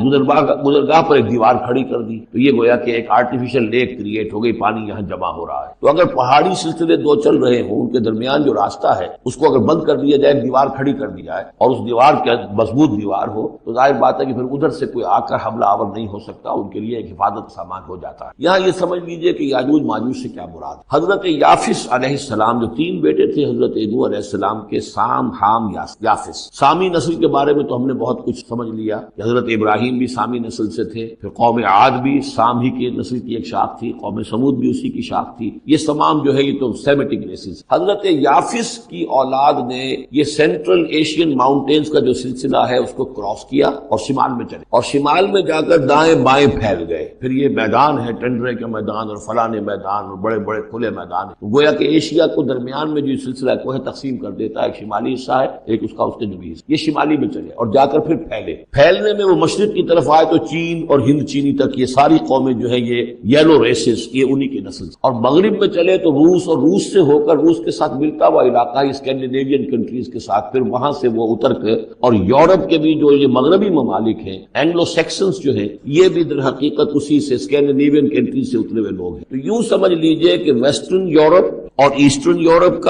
Speaker 1: گزرگاہ پر ایک دیوار کھڑی کر دی تو یہ گویا کہ ایک آرٹیفیشل لیک کریٹ ہو گئی، پانی یہاں جمع ہو رہا ہے۔ تو اگر پہاڑی سلسلے دو چل رہے ہوں، ان کے درمیان جو راستہ ہے اس کو اگر بند کر دیا جائے، ایک دیوار کھڑی کر دی جائے اور اس دیوار کے مضبوط دیوار ہو، تو ظاہر بات ہے کہ پھر ادھر سے کوئی آ کر حملہ آور نہیں ہو سکتا، ان کے لیے ایک حفاظت کا سامان ہو جاتا ہے۔ یہاں یہ سمجھ لیجئے کہ یاجوج ماجوج سے کیا مراد۔ حضرت یافس علیہ السلام، جو تین بیٹے تھے حضرت نوح علیہ السلام کے، سام، حام، یافس، سامی نسل کے بارے میں تو ہم نے بہت کچھ سمجھ لیا کہ حضرت ابراہیم بھی سامی نسل سے تھے، پھر قوم عاد بھی سام ہی کی نسل کی ایک شاخ تھی، قوم سمود بھی اسی کی شاخ تھی، یہ تمام جو ہے یہ تو سیمیٹک ریسز۔ حضرت یافس کی اولاد نے یہ سینٹرل ایشین ماؤنٹینز کا جو سلسلہ ہے اس کو کراس کیا اور شمال میں چلے، اور شمال میں جا کر دائیں بائیں پھیل گئے، پھر یہ میدان ہے ٹنڈرے کے میدان اور فلانے میدان اور بڑے بڑے کھلے میدان ہیں، گویا کہ ایشیا کو درمیان میں جو سلسلہ کوہ تقسیم کر دیتا ہے، ایک شمالی حصہ ہے، ایک اس کا اس کے جنوبی حصہ، یہ شمالی میں چلے اور جا کر پھر پھیلنے میں وہ مشرق کی طرف آئے تو چین اور ہند چینی تک یہ ساری قومیں جو ہے یہ یلو ریسز، یہ انہی کی نسل، اور مغرب میں چلے تو روس، اور روس سے ہو کر روس کے ساتھ ملتا ہوا علاقہ اسکینڈینیوین کنٹریز کے ساتھ، پھر وہاں سے وہ اتر کے، اور یورپ کے بھی جو یہ مغربی ممالک ہیں، اینگلو سیکسنز جو ہیں، یہ بھی در حقیقت اسی سے اسکینڈینیوین کنٹریز سے اترے ہوئے لوگ ہیں۔ تو یوں سمجھ لیجئے کہ ویسٹرن یورپ اور ایسٹرن یورپ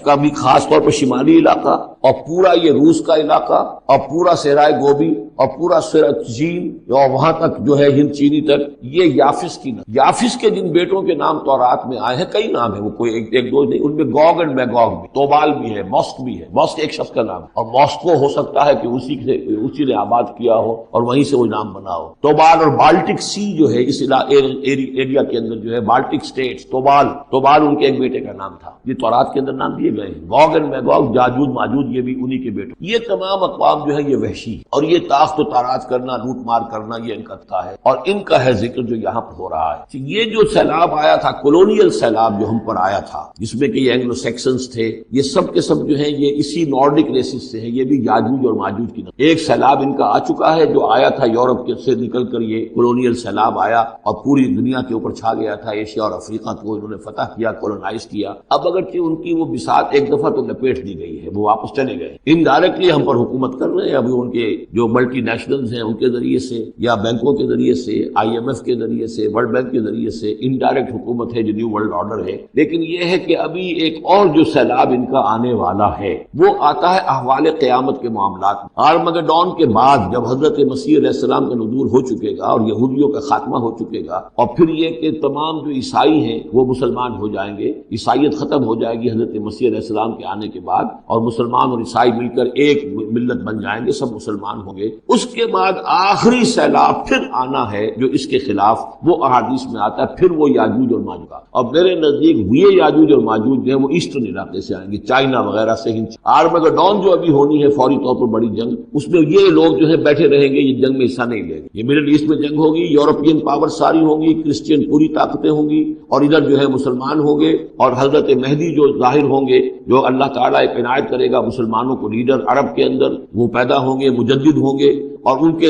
Speaker 1: کا بھی خاص طور پر شمالی علاقہ، اور پورا یہ روس کا علاقہ، اور پورا صحرائے گوبی، اور پورا چین، اور وہاں تک جو ہے ہند چینی تک، یہ یافس کی نسل۔ یافس کے جن بیٹوں کے نام تورات میں آئے ہیں، کئی نام ہیں، وہ کوئی ایک دو نہیں، ان میں گوگ اینڈ میگوگ بھی، توبال بھی ہے، موسک بھی ہے، موسک ایک شخص کا نام، اور موسکو ہو سکتا ہے کہ اسی نے آباد کیا ہو اور وہیں سے وہ نام بنا ہو۔ توبال اور بالٹک سی جو ہے اس ایریا کے اندر جو ہے بالٹک سٹیٹس، توبال ان کے ایک بیٹے کا نام تھا، یہ تورات کے اندر نام دیے گئے ہیں۔ گوگ اینڈ میگوگ، یاجوج ماجوج، یہ بھی انہی کے بیٹے. یہ تمام اقوام جو ہے یہ وحشی اور یہ تاخت و تاراج کرنا، لوٹ مار کرنا، یہ ان کا تھا ہے اور ان کا ہے ذکر جو یہاں پر ہو رہا ہے. یہ جو سیلاب آیا تھا، کولونیل سیلاب جو ہم پر آیا تھا، جس میں کہ یہ اینگلو سیکسنز تھے، یہ سب کے سب جو ہیں یہ اسی نارڈک ریسز سے ہیں. یہ بھی یاجوج اور ماجوج کی ایک سیلاب ان کا آ چکا ہے جو آیا تھا یورپ کے سے نکل کر. یہ کولونیل سیلاب آیا اور پوری دنیا کے اوپر چھا گیا تھا. ایشیا اور افریقہ کو انہوں نے فتح کیا، کولونائز کیا. اب اگرچہ ان کی وہ بساط ایک دفعہ تو لپیٹ دی گئی ہے، وہ واپس چلے گئے. انڈائریکٹلی ہم پر حکومت کر رہے ہیں ابھی ان کے جو ملٹی نیشنلز ہیں ان کے ذریعے سے یا بینکوں کے ذریعے سے، IMF کے ذریعے سے، ورلڈ بینک کے ذریعے سے انڈائریکٹ حکومت ہے جو نیو ورلڈ آرڈر ہے. لیکن یہ ہے کہ ابھی ایک اور جو سیلاب ان کا آنے والا ہے وہ آتا ہے احوال قیامت کے معاملات. آرمگڈون کے بعد جب حضرت مسیح علیہ السلام کا نزول ہو چکے گا اور یہودیوں کا خاتمہ ہو چکے گا اور پھر یہ کہ تمام جو عیسائی ہیں وہ مسلمان ہو جائیں گے، عیسائیت ختم ہو جائے گی حضرت مسیح علیہ السلام کے آنے کے بعد اور مسلمان اور عیسائی مل کر ایک ملت بن جائیں گے، سب مسلمان ہوں گے. اس کے بعد آخری سیلاب پھر آنا ہے جو اس کے خلاف وہ احادیث میں آتا ہے، پھر وہ یاجوج اور ماجوج کا. اور میرے نزدیک یہ یاجوج اور ماجوج جو ہے وہ ایسٹرن علاقے سے آئیں گے، چائنا وغیرہ سے. آرمگڈون جو ابھی ہونی ہے فوری طور پر بڑی جنگ، اس میں یہ لوگ جو ہے بیٹھے رہیں گے، یہ جنگ میں حصہ نہیں لیں گے. یہ مڈل ایسٹ میں جنگ ہوگی، یورپین پاور ساری ہوں گی، کرسچین پوری طاقتیں ہوں گی اور ادھر جو ہے مسلمان ہوں گے. اور حضرت مہدی جو ظاہر ہوں گے، جو اللہ تعالیٰ ایک عنایت کرے گا مسلمانوں کو لیڈر عرب کے اندر، وہ پیدا ہوں گے، مجدد ہوں گے اور ان کے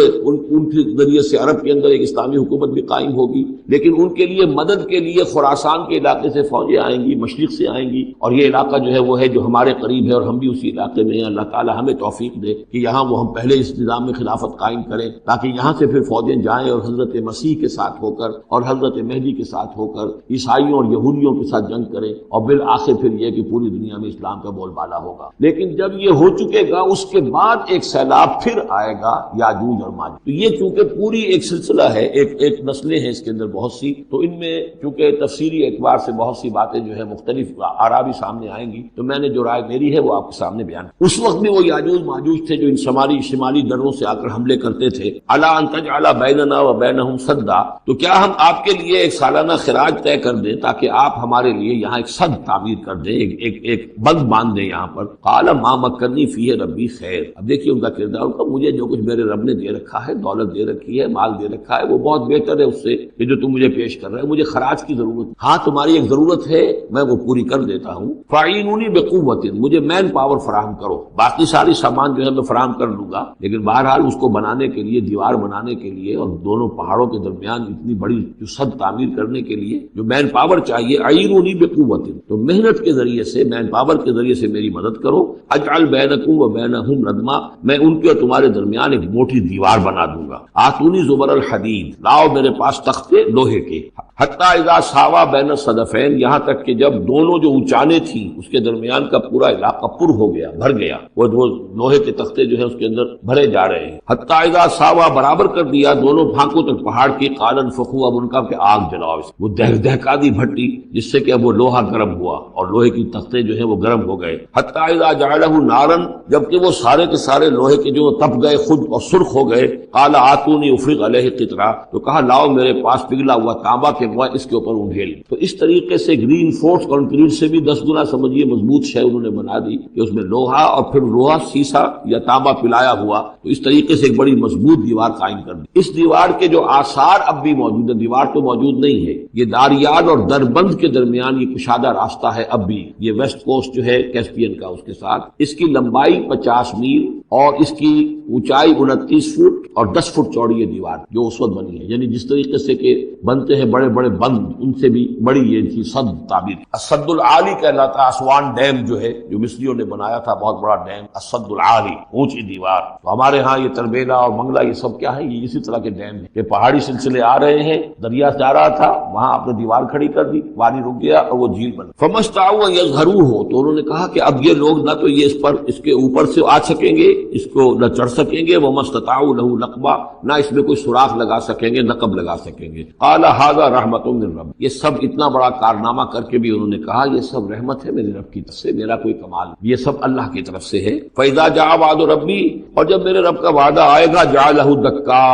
Speaker 1: ذریعے سے عرب کے اندر ایک اسلامی حکومت بھی قائم ہوگی. لیکن ان کے لیے مدد کے لیے خراسان کے علاقے سے فوجیں آئیں گی، مشرق سے آئیں گی اور یہ علاقہ جو ہے وہ ہے جو ہمارے قریب ہے اور ہم بھی اسی علاقے میں ہیں. اللہ تعالیٰ ہمیں توفیق دے کہ یہاں وہ ہم پہلے اس نظام میں خلافت قائم کریں تاکہ یہاں سے پھر فوجیں جائیں اور حضرت مسیح کے ساتھ ہو کر اور حضرت مہدی کے ساتھ ہو کر عیسائیوں اور یہودیوں کے ساتھ جنگ کریں اور بالآخر پھر یہ کہ پوری دنیا میں اسلام کا بول بالا ہوگا. لیکن جب یہ ہو چکے گا اس کے بعد ایک سیلاب پھر آئے گا یاجوج اور ماجوج. تو یہ چونکہ پوری ایک سلسلہ ہے، ایک نسلیں ہیں اس کے اندر بہت سی، تو ان میں چونکہ تفسیری اعتبار سے بہت سی باتیں جو ہے مختلف آراء بھی سامنے آئیں گی، تو میں نے جو رائے میری ہے وہ آپ کے سامنے بیان. اس وقت میں وہ یاجوج ماجوج تھے جو ان شمالی دروں سے آ کر حملے کرتے تھے. الا ان تجعل بیننا و بینہم سدا، تو کیا ہم آپ کے لیے ایک سالانہ خراج طے کر دیں تاکہ آپ ہمارے لیے یہاں ایک سد تعمیر کر دیں، ایک بند باندھ دیں یہاں پر. قال ما مکنی فیہ ربی خیر. اب دیکھیے ان کا کردار، ان کا مجھے جو کچھ میرے رب نے دے رکھا ہے، دولت دے رکھی ہے، مال دے رکھا ہے، وہ بہت بہتر ہے اس سے کہ جو تم مجھے پیش کر رہے ہیں. مجھے خراج کی ضرورت، ہاں تمہاری ایک ضرورت ہے، میں وہ پوری کر دیتا ہوں. فاعینونی بقوت، مجھے مین پاور فراہم کرو، باقی ساری سامان جو ہے میں فراہم کر لوں گا، لیکن بہرحال اس کو بنانے کے لیے، دیوار بنانے کے لیے اور دونوں پہاڑوں کے درمیان اتنی بڑی جو سد تعمیر کرنے کے لیے جو مین پاور چاہیے، اعینونی بقوت، تو محنت کے ذریعے سے، مین پاور کے ذریعے سے میری مدد کرو. اجعل بینکم و بینہم ردما، میں ان کے اور تمہارے درمیان ایک موٹی دیوار بنا دوں گا. آتونی زبر الحدید، لاؤ میرے پاس تختے لوہے کے. حتی اذا ساوا بین الصدفین، یہاں تک کہ جب دونوں جو اونچانے تھیں اس کے درمیان کا پورا علاقہ پر ہو گیا، بھر گیا، وہ لوہے کے تختے جو ہے اس کے اندر بھرے جا رہے ہیں. حتی اذا ساوا، برابر کر دیا دونوں بھاگوں تک پہاڑ کی. قال انفخوا، اب ان کا کہ آگ جلاؤ، وہ دہکا دی بھٹی جس سے کہ اب وہ لوہا گرم ہوا اور لوہے کی تختے جو ہیں وہ گرم ہو گئے. حتی اذا جعلہ نارا، جبکہ وہ سارے کے سارے لوہے کے جو تپ گئے خود اور سرخ ہو گئے. قال آتونی افرغ علیہ قطرہ، تو کہا لاؤ میرے پاس پگھلا ہوا تانبا کے گویا اس کے اوپر انڈھیل. تو اس طریقے سے گرین فورس کنکریٹ سے بھی 10 گنا سمجھیے مضبوط شے انہوں نے بنا دی کہ اس میں لوہا اور پھر لوہا سیسا یا تانبا پلایا ہوا، تو اس طریقے سے ایک بڑی مضبوط دیوار قائم کر دی. اس دیوار کے جو آثار اب بھی موجود ہیں، دیوار تو موجود نہیں ہے، یہ داریال اور دربند کے درمیان یہ کشادہ راستہ ہے اب بھی. یہ ویسٹ کوسٹ جو ہے کیسپین کا، اس کے ساتھ اس کی لمبائی 50 میل اور اس کی اونچائی 29 فٹ اور 10 فٹ چوڑی یہ دیوار جو اس وقت بنی ہے. یعنی جس طریقے سے کہ بنتے ہیں بڑے بڑے بند، ان سے بھی بڑی یہ تھی سد تعبیر. السد العالی کہلاتا ہے اسوان ڈیم جو ہے، جو مصریوں نے بنایا تھا، بہت بڑا ڈیم، السد العالی، اونچی دیوار. تو ہمارے ہاں یہ تربیلا اور منگلا یہ سب کیا ہے، یہ اسی طرح کے ڈیم ہیں کہ پہاڑی سلسلے آ رہے ہیں، دریا جا رہا تھا، وہاں آپ نے دیوار کھڑی کر دی، پانی رک گیا اور وہ جھیل بن. فمستطاعوا ان یظہروہ، تو انہوں نے کہا کہ اب یہ لوگ نہ تو یہ اس کے اوپر سے آ سکیں گے، اس کو نہ چڑھ سکیں گے، وما استطاعوا له نقبا، نہ اس میں کوئی سوراخ لگا سکیں گے، نقب لگا سکیں گے. قال ھذا رحمت من رب، یہ سب اتنا بڑا کارنامہ کر کے بھی انہوں نے کہا یہ سب رحمت ہے میرے رب کی طرف سے، میرا کوئی کمال، یہ سب اللہ کی طرف سے ہے. فاذا جاء وعد ربی، اور جب میرے رب کا وعدہ آئے گا، جعلہ دکا،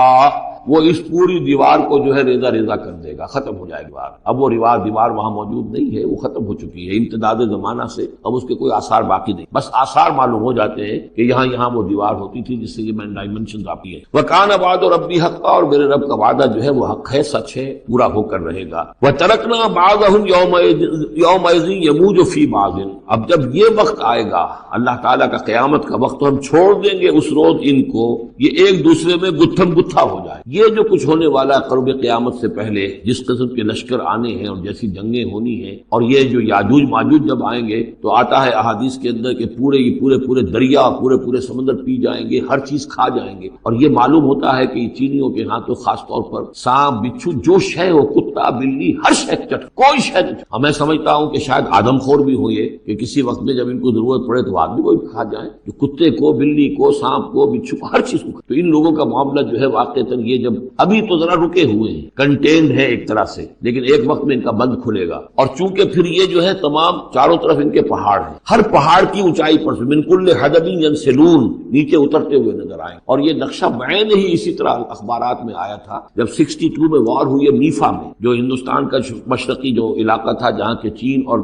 Speaker 1: وہ اس پوری دیوار کو جو ہے ریزہ ریزہ کر دے گا، ختم ہو جائے گا۔ اب وہ دیوار وہاں موجود نہیں ہے، وہ ختم ہو چکی ہے امتداد زمانہ سے، اب اس کے کوئی آثار باقی نہیں، بس آثار معلوم ہو جاتے ہیں کہ یہاں وہ دیوار ہوتی تھی جس سے یہ مین ڈائمنشن آتی ہے۔ وَكَانَ وَعْدُ رَبِّي حَقًّا، اور میرے رب کا وعدہ جو ہے وہ حق ہے، سچ ہے، پورا ہو کر رہے گا۔ وَتَرَكْنَا بَعْضَهُمْ يَوْمَئِذٍ يَمُوجُ فِي بَعْضٍ، اب جب یہ وقت آئے گا اللہ تعالیٰ کا قیامت کا وقت، تو ہم چھوڑ دیں گے اس روز ان کو، یہ ایک دوسرے میں گتھم گتھا ہو جائے۔ یہ جو کچھ ہونے والا ہے قرب قیامت سے پہلے، جس قسم کے لشکر آنے ہیں اور جیسی جنگیں ہونی ہیں، اور یہ جو یاجوج ماجوج جب آئیں گے تو آتا ہے احادیث کے اندر کہ پورے دریا، پورے سمندر پی جائیں گے، ہر چیز کھا جائیں گے، اور یہ معلوم ہوتا ہے کہ چینیوں کے ہاں تو خاص طور پر سانپ بچھو جو شے ہو، کتا بلی، ہر شے کوئی شے نہیں۔ میں سمجھتا ہوں کہ شاید آدم خور بھی ہو یہ کہ کسی وقت میں جب ان کو ضرورت پڑے تو آدمی کو بھی کھا جائیں، جو کتے کو، بلی کو، سانپ کو، بچھو کو، ہر چیز کو۔ تو ان لوگوں کا معاملہ جو ہے واقعتاً یہ جب ابھی تو ذرا رکے ہوئے ہیں، کنٹینڈ ہے ایک طرح سے، لیکن ایک وقت میں ان کا بند کھلے گا، اور چونکہ پھر یہ جو ہے تمام چاروں طرف ان کے پہاڑ ہیں، ہر پہاڑ کی اونچائی پر سے من کل حدب ینسلون نیچے اترتے ہوئے نظر آئے، اور یہ نقشہ بعین ہی اسی طرح اخبارات میں آیا تھا جب 62 میں وار ہوئی ہے میفا میں، جو ہندوستان کا مشرقی جو علاقہ تھا جہاں کے چین اور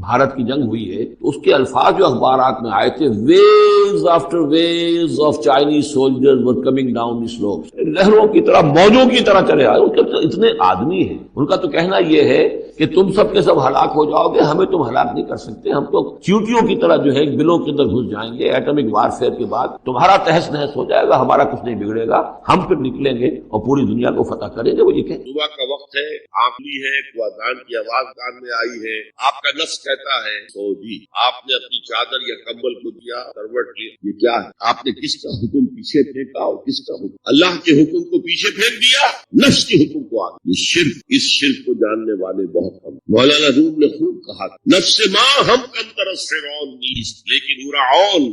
Speaker 1: بھارت کی جنگ ہوئی ہے، تو اس کے الفاظ جو اخبارات میں آئے تھے، waves after waves of Chinese soldiers were coming down the slopes, لہروں کی طرح، موجوں کی طرح چلے آئے۔ ان کے تو اتنے آدمی ہیں، ان کا تو کہنا یہ ہے کہ تم سب کے سب ہلاک ہو جاؤ گے، ہمیں تم ہلاک نہیں کر سکتے، ہم تو چیونٹیوں کی طرح جو ہے بلوں کے اندر گھس جائیں گے، ایٹمک وارفیئر کے بعد تمہارا تہس نہس ہو جائے گا، ہمارا کچھ نہیں بگڑے گا، ہم پھر نکلیں گے اور پوری دنیا کو فتح کریں گے۔ وہ یہ کہ
Speaker 2: صبح کا وقت ہے، آملی ہے، اذان کی آواز کان میں آئی ہے، آپ کا نفس کہتا ہے سو جی، آپ نے اپنی چادر یا کمبل کو دیا، کروٹ لیا، یہ کیا ہے؟ آپ نے کس کا حکم پیچھے پھینکا اور کس کا حکم؟ اللہ کے حکم کو پیچھے پھینک دیا، نفس کے حکم کو آگے۔ یہ شرک، اس شرک کو جاننے والے بہت کم۔ مولانا روم نے خوب کہا، نفس ماں ہم کم طرح فرعون نیست، لیکن فرعون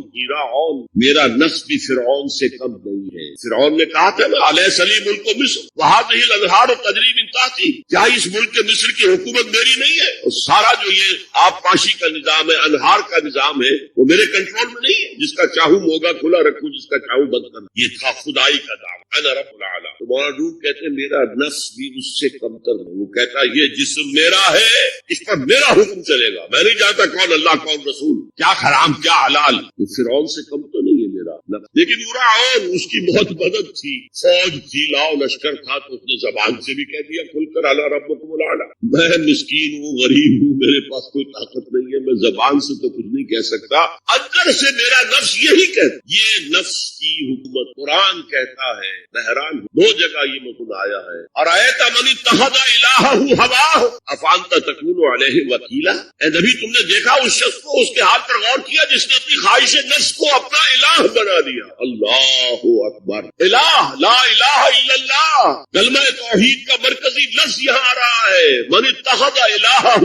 Speaker 2: میرا نفس بھی فرعون سے کم نہیں ہے۔ فرعون نے کہا تھا نا، علیہ سلی ملک مصر وہذہ الانہار تجری من تحتی، کیا اس ملک مصر کی حکومت میری نہیں ہے؟ اور سارا جو یہ آب پاشی کا نظام ہے، انہار کا نظام ہے، وہ میرے کنٹرول میں نہیں ہے، جس کا چاہوں موگا کھلا رکھوں، جس کا چاہوں بند کروں۔ یہ تھا خدائی کا دعویٰ، انا رب العالی۔ تو مولانا روم کہتے ہیں میرا نفس بھی اس سے کمتر ہے، وہ کہتا ہے یہ جسم میرا ہے، اس پر میرا حکم چلے گا، میں نہیں جانتا کون اللہ کون رسول، کیا حرام کیا حلال۔ تو فرعون سے کم تو نہیں ہے میرا نفس، لیکن فرعون اس کی بہت مدد تھی، فوج تھی، لاؤ لشکر تھا، تو اس نے زبان سے بھی کہہ دیا کھل کر الا ربکم الاعلی، میں مسکین ہوں، غریب ہوں، میرے پاس کوئی طاقت نہیں ہے، میں زبان سے تو کچھ نہیں کہہ سکتا، اندر سے میرا نفس یہی کہتا۔ یہ نفس کی حکومت قرآن کہتا ہے، بہرحال 2 جگہ یہ متن آیا ہے، اور آیت من اتخذ الہہ ہواہ افانت تکون علیہ وکیلا، اے نبی تم نے دیکھا اس شخص کو، اس کے حال پر غور کیا جس نے اپنی خواہش نفس کو اپنا الہ بنا دیا۔ اللہ اکبر، الہ لا الہ الا اللہ، کلمہ توحید کا مرکزی لفظ یہاں آ رہا ہے، من اتخذ الہہ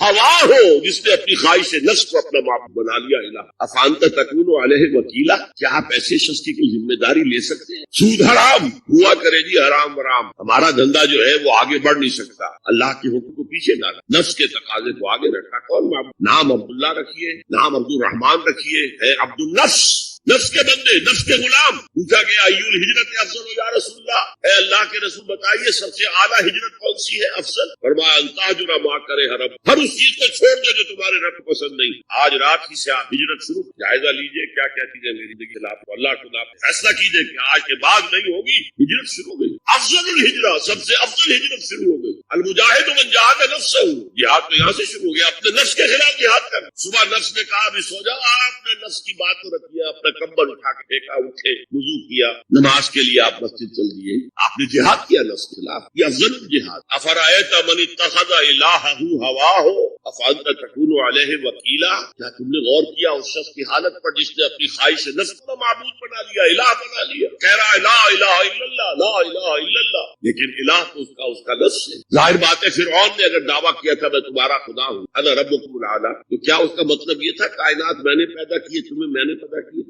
Speaker 2: ہواہ، جس نے اپنی خواہش نفس کو اپنا معبود بنا لیا الہ۔ افانت تکون علیہ وکیلا، کیا آپ ایسے شخص کی کوئی ذمہ داری لے سکتے ہیں؟ سود حرام ہوا کرے جی، حرام حرام، ہمارا دھندا جو ہے وہ آگے بڑھ نہیں سکتا، اللہ کے حکم کو پیچھے ڈالا، نفس کے تقاضے کو آگے رکھا۔ کون معبود؟ نام عبداللہ رکھیے، نام عبد الرحمان رکھیے، ہے عبد النفس، نفس کے بندے، نفس کے غلام۔ پوچھا گیا ایو الہجرت افضل یا رسول اللہ، اے اللہ کے رسول بتائیے سب سے اعلیٰ ہجرت کون سی ہے، افضل؟ فرمایا ان تہجر ما کرے رب، ہر اس چیز کو چھوڑ دو جو تمہارے رب کو پسند نہیں۔ آج رات ہی سے آپ ہجرت شروع، جائزہ لیجئے کیا کیا چیزیں میری زندگی خلاف، اللہ کو آپ فیصلہ کیجئے کہ آج کے بعد نہیں ہوگی، ہجرت شروع ہو گئی، افضل الہجرہ، سب سے افضل ہجرت شروع ہو گئی۔ المجاہد من جاہد نفسہ، جہاد تو یہاں سے شروع ہو گیا، اپنے نفس کے خلاف جہاد کر۔ صبح نفس نے کہا ابھی سو جاؤ، آپ نے نفس کی بات کو رکھ دیا، اپنا کمبل اٹھا کے پھینکا، اٹھے، وضو کیا، نماز کے لیے آپ مسجد چل دیے، آپ نے جہاد کیا نفس کے خلاف، یہ افضل الجہاد۔ افرأیت من اتخذ الہہ ہواہ افانت تکون علیہ وکیلا، کیا تم نے غور کیا اس شخص کی حالت پر جس نے اپنی خواہش نفس کو معبود بنا لیا، الہ بنا لیا، کہہ رہا ہے لا الہ الا اللہ، لا الہ الا اللہ، لیکن الہ تو اس کا نفس ہے۔ ظاہر بات ہے فرعون نے اگر دعویٰ کیا تھا میں تمہارا خدا ہوں، انا ربکم الاعلی، تو کیا اس کا مطلب یہ تھا کائنات میں نے پیدا کی، تمہیں میں نے پیدا کی؟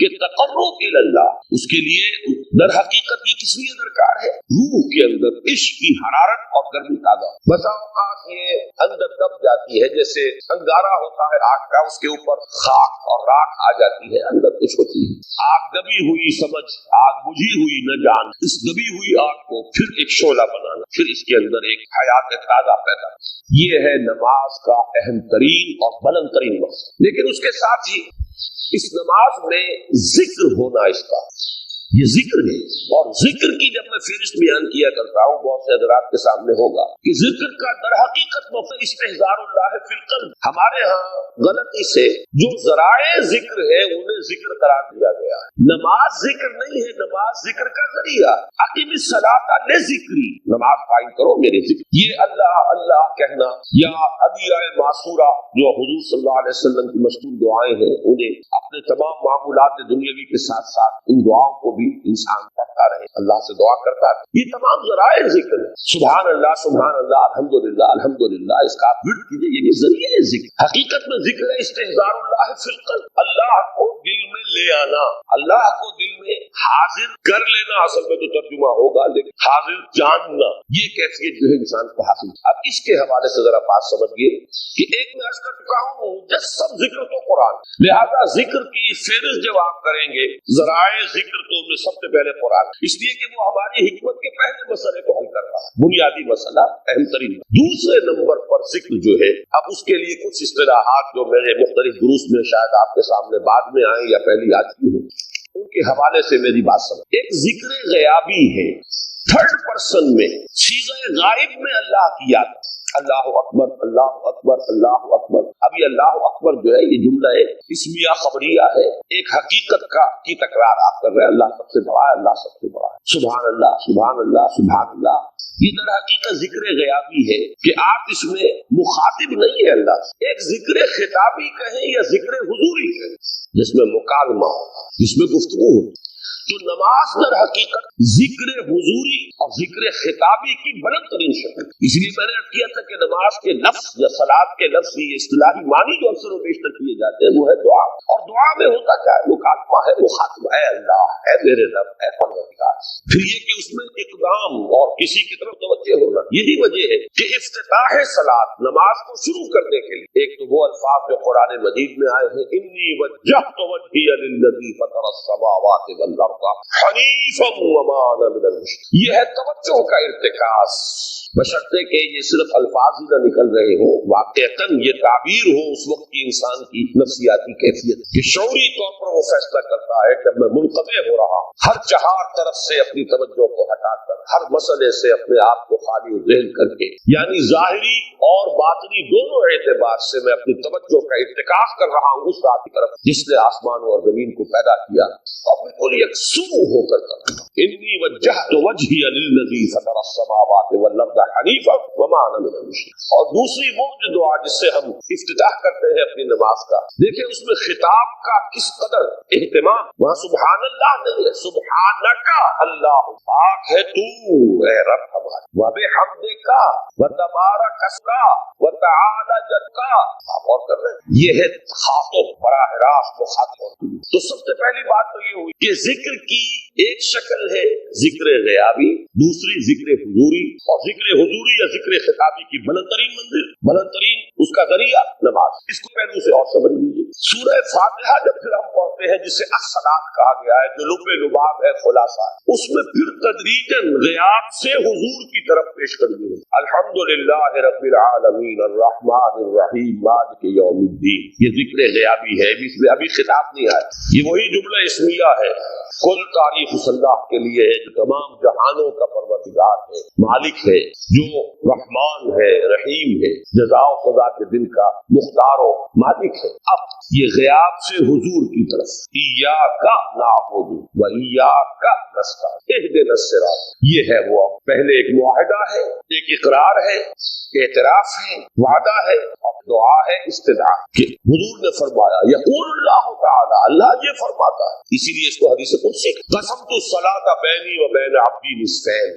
Speaker 2: کہ تقرب اللہ، اس کے لیے در حقیقت یہ کس لیے درکار ہے؟ روح کے اندر عشق کی حرارت اور گرمی تازہ۔ بسا اوقات یہ اندر دب جاتی ہے، جیسے انگارہ ہوتا ہے آگ کا، اس کے اوپر خاک اور راکھ آ جاتی ہے، اندر کچھ ہوتی ہے۔ آگ دبی ہوئی سمجھ، آگ بجھی ہوئی نہ جان، اس دبی ہوئی آگ کو پھر ایک شعلہ بنانا، پھر اس کے اندر ایک حیات تازہ پیدا۔ یہ ہے نماز کا اہم ترین اور بلند ترین مقصد۔ لیکن اس کے ساتھ ہی اس نماز میں ذکر ہونا، اس کا یہ ذکر ہے، اور ذکر کی جب میں فہرست بیان کیا کرتا ہوں بہت سے حضرات کے سامنے ہوگا کہ ذکر کا در حقیقت مفہوم استحضار اللہ فی القلب۔ ہمارے ہاں غلطی سے جو ذرائع ذکر ہے انہیں ذکر قرار دیا گیا ہے۔ نماز ذکر نہیں ہے، نماز ذکر کا ذریعہ۔ اقیم الصلاۃ لذکری، نماز قائم کرو میرے ذکر۔ یہ اللہ اللہ کہنا یا ادعیہ معصورہ جو حضور صلی اللہ علیہ وسلم کی مشہور دعائیں ہیں، انہیں اپنے تمام معمولات دنیاوی کے ساتھ ساتھ ان دعاؤں کو بھی انسان پڑھتا رہے، اللہ سے دعا کرتا رہے۔ یہ تمام ذرائع ذکر ہے۔ سبحان اللہ الحمدللہ الحمدللہ، اس کا آپ ورد کیجئے، یہ بھی ذریعہ ہے ذکر۔ حقیقت میں ذکر ہے استحضار اللہ فی القلب، اللہ کو دل میں لے آنا، اللہ کو دل میں حاضر کر لینا، اصل میں تو ترجمہ ہوگا لیکن حاضر جاننا، یہ کیفیت جو ہے انسان کو حاصل۔ اب اس کے حوالے سے ذرا بات سمجھیے کہ ایک میں عرض کر چکا ہوں مجسم ذکر تو قرآن، لہذا ذکر کی فہرست جب آپ کریں گے ذرائع ذکر تو ان میں سب سے پہلے قرآن، اس لیے کہ وہ ہماری حکمت کے پہلے مسئلے کو حل کر رہا ہے، بنیادی مسئلہ، اہم ترین۔ دوسرے نمبر پر ذکر جو ہے، اب اس کے لیے کچھ اصطلاحات جو میرے مختلف دروس میں شاید آپ کے سامنے بعد میں آئیں یا پہلی آ چکی ہوں، ان کے حوالے سے میری بات سمجھ۔ ایک ذکر غیابی ہے، تھرڈ پرسن میں، صیغہ غائب میں اللہ کی یاد، اللہ اکبر اللہ اکبر اللہ اکبر۔ اب یہ اللہ اکبر جو ہے یہ جملہ ہے اسمیہ خبریہ ہے، ایک حقیقت کی تکرار آپ کر رہے ہیں، اللہ سب سے بڑا ہے، اللہ سب سے بڑا ہے، سبحان اللہ سبحان اللہ سبحان اللہ۔ یہ در حقیقت ذکر غیابی ہے کہ آپ اس میں مخاطب نہیں ہے اللہ سے، ایک ذکر خطابی کہیں یا ذکر حضوری کہیں جس میں مکالمہ ہو، جس میں گفتگو ہو۔ تو نماز در حقیقت ذکر حضوری اور ذکر خطابی کی بلند ترین شکل، اس لیے میں نے عرض کیا تھا کہ نماز کے لفظ یا صلاۃ کے لفظ کی اصطلاحی معنی جو اکثر و بیشتر کیے جاتے ہیں وہ ہے دعا، اور دعا میں ہوتا کیا ہے؟ مکالمہ ہے، مخاطبہ ہے، اللہ ہے میرے رب ہے پروردگار۔ پھر یہ کہ اس میں اقدام اور کسی کی طرف توجہ ہونا، یہی وجہ ہے کہ افتتاح صلاۃ، نماز کو شروع کرنے کے لیے ایک تو وہ الفاظ جو قرآن مجید میں آئے ہیں، انی وجہت وجہی للذی فطر السماوات والارض حنیفا وما انا من المشرکین۔ یہ ہے توجہ کا ارتکاز، بشرطے کہ یہ صرف الفاظ ہی نہ نکل رہے ہوں، واقعتاً یہ تعبیر ہو اس وقت کی انسان کی نفسیاتی کیفیت کہ شعوری طور پر وہ فیصلہ کرتا ہے کہ میں منقطع ہو رہا ہوں، ہر چہار طرف سے اپنی توجہ کو ہٹا کر، ہر مسئلے سے اپنے آپ کو خالی و ذہن کر کے، یعنی ظاہری اور باطنی دونوں اعتبار سے میں اپنی توجہ کا ارتکاز کر رہا ہوں اس ذات کی طرف جس نے آسمان اور زمین کو پیدا کیا، اور بالکل یکسو ہو کر انی وجہت وجہی للذی فطر السماوات والارض حنیفا وما انا من المشرکین۔ اور دوسری وہ جو دعا جس سے ہم افتتاح کرتے ہیں اپنی نماز کا، دیکھیں اس میں خطاب کا کس قدر اہتمام، وہاں سبحان اللہ نہیں ہے، سبحانک اللہ، پاک ہے تو اے رب ہمارا، وبحمدک وتبارک اسمک وتعالی جدک۔ آپ اور کر رہے ہیں، یہ ہے خاطب، براہ راست مخاطب۔ تو سب سے پہلی بات تو یہ ہوئی کہ ذکر کی ایک شکل ہے ذکر غیابی، دوسری ذکر حضوری، اور ذکر حضوری یا ذکر خطابی کی بلند ترین منزل، بلند ترین اس کا ذریعہ نماز۔ اس کو پہلو سے اور سمجھ لیجیے، سورہ فاتحہ جب پھر ہم پڑھتے ہیں جسے الصلاۃ کہا گیا ہے، جو لب لباب ہے، خلاصہ ہے، اس میں پھر تدریجاً غیاب سے حضور کی طرف پیش کر دی، الحمدللہ رب العالمین الرحمن الرحیم مالک یوم الدین۔ یہ ذکر غیابی ہے، اس میں ابھی خطاب نہیں آیا، یہ وہی جملہ اسمیہ ہے، کل تعریف اس اللہ کے لیے ہے جو تمام جہانوں کا پروردگار ہے، مالک ہے، جو رحمان ہے، رحیم ہے، جزا و سزا کے دن کا مختار و مالک ہے۔ اب یہ غیاب سے حضور کی طرف، ایاک نعبد و ایاک نستعین اہدنا الصراط، یہ ہے وہ پہلے ایک معاہدہ ہے، ایک اقرار ہے، اعتراف ہے، وعدہ ہے، اور دعا ہے، استدعاء کہ حضور نے فرمایا، یقول اللہ تعالی، اللہ یہ فرماتا ہے، اسی لیے اس کو حدیث قدسی قسمت الصلاۃ بینی و بین عبدی نصفین،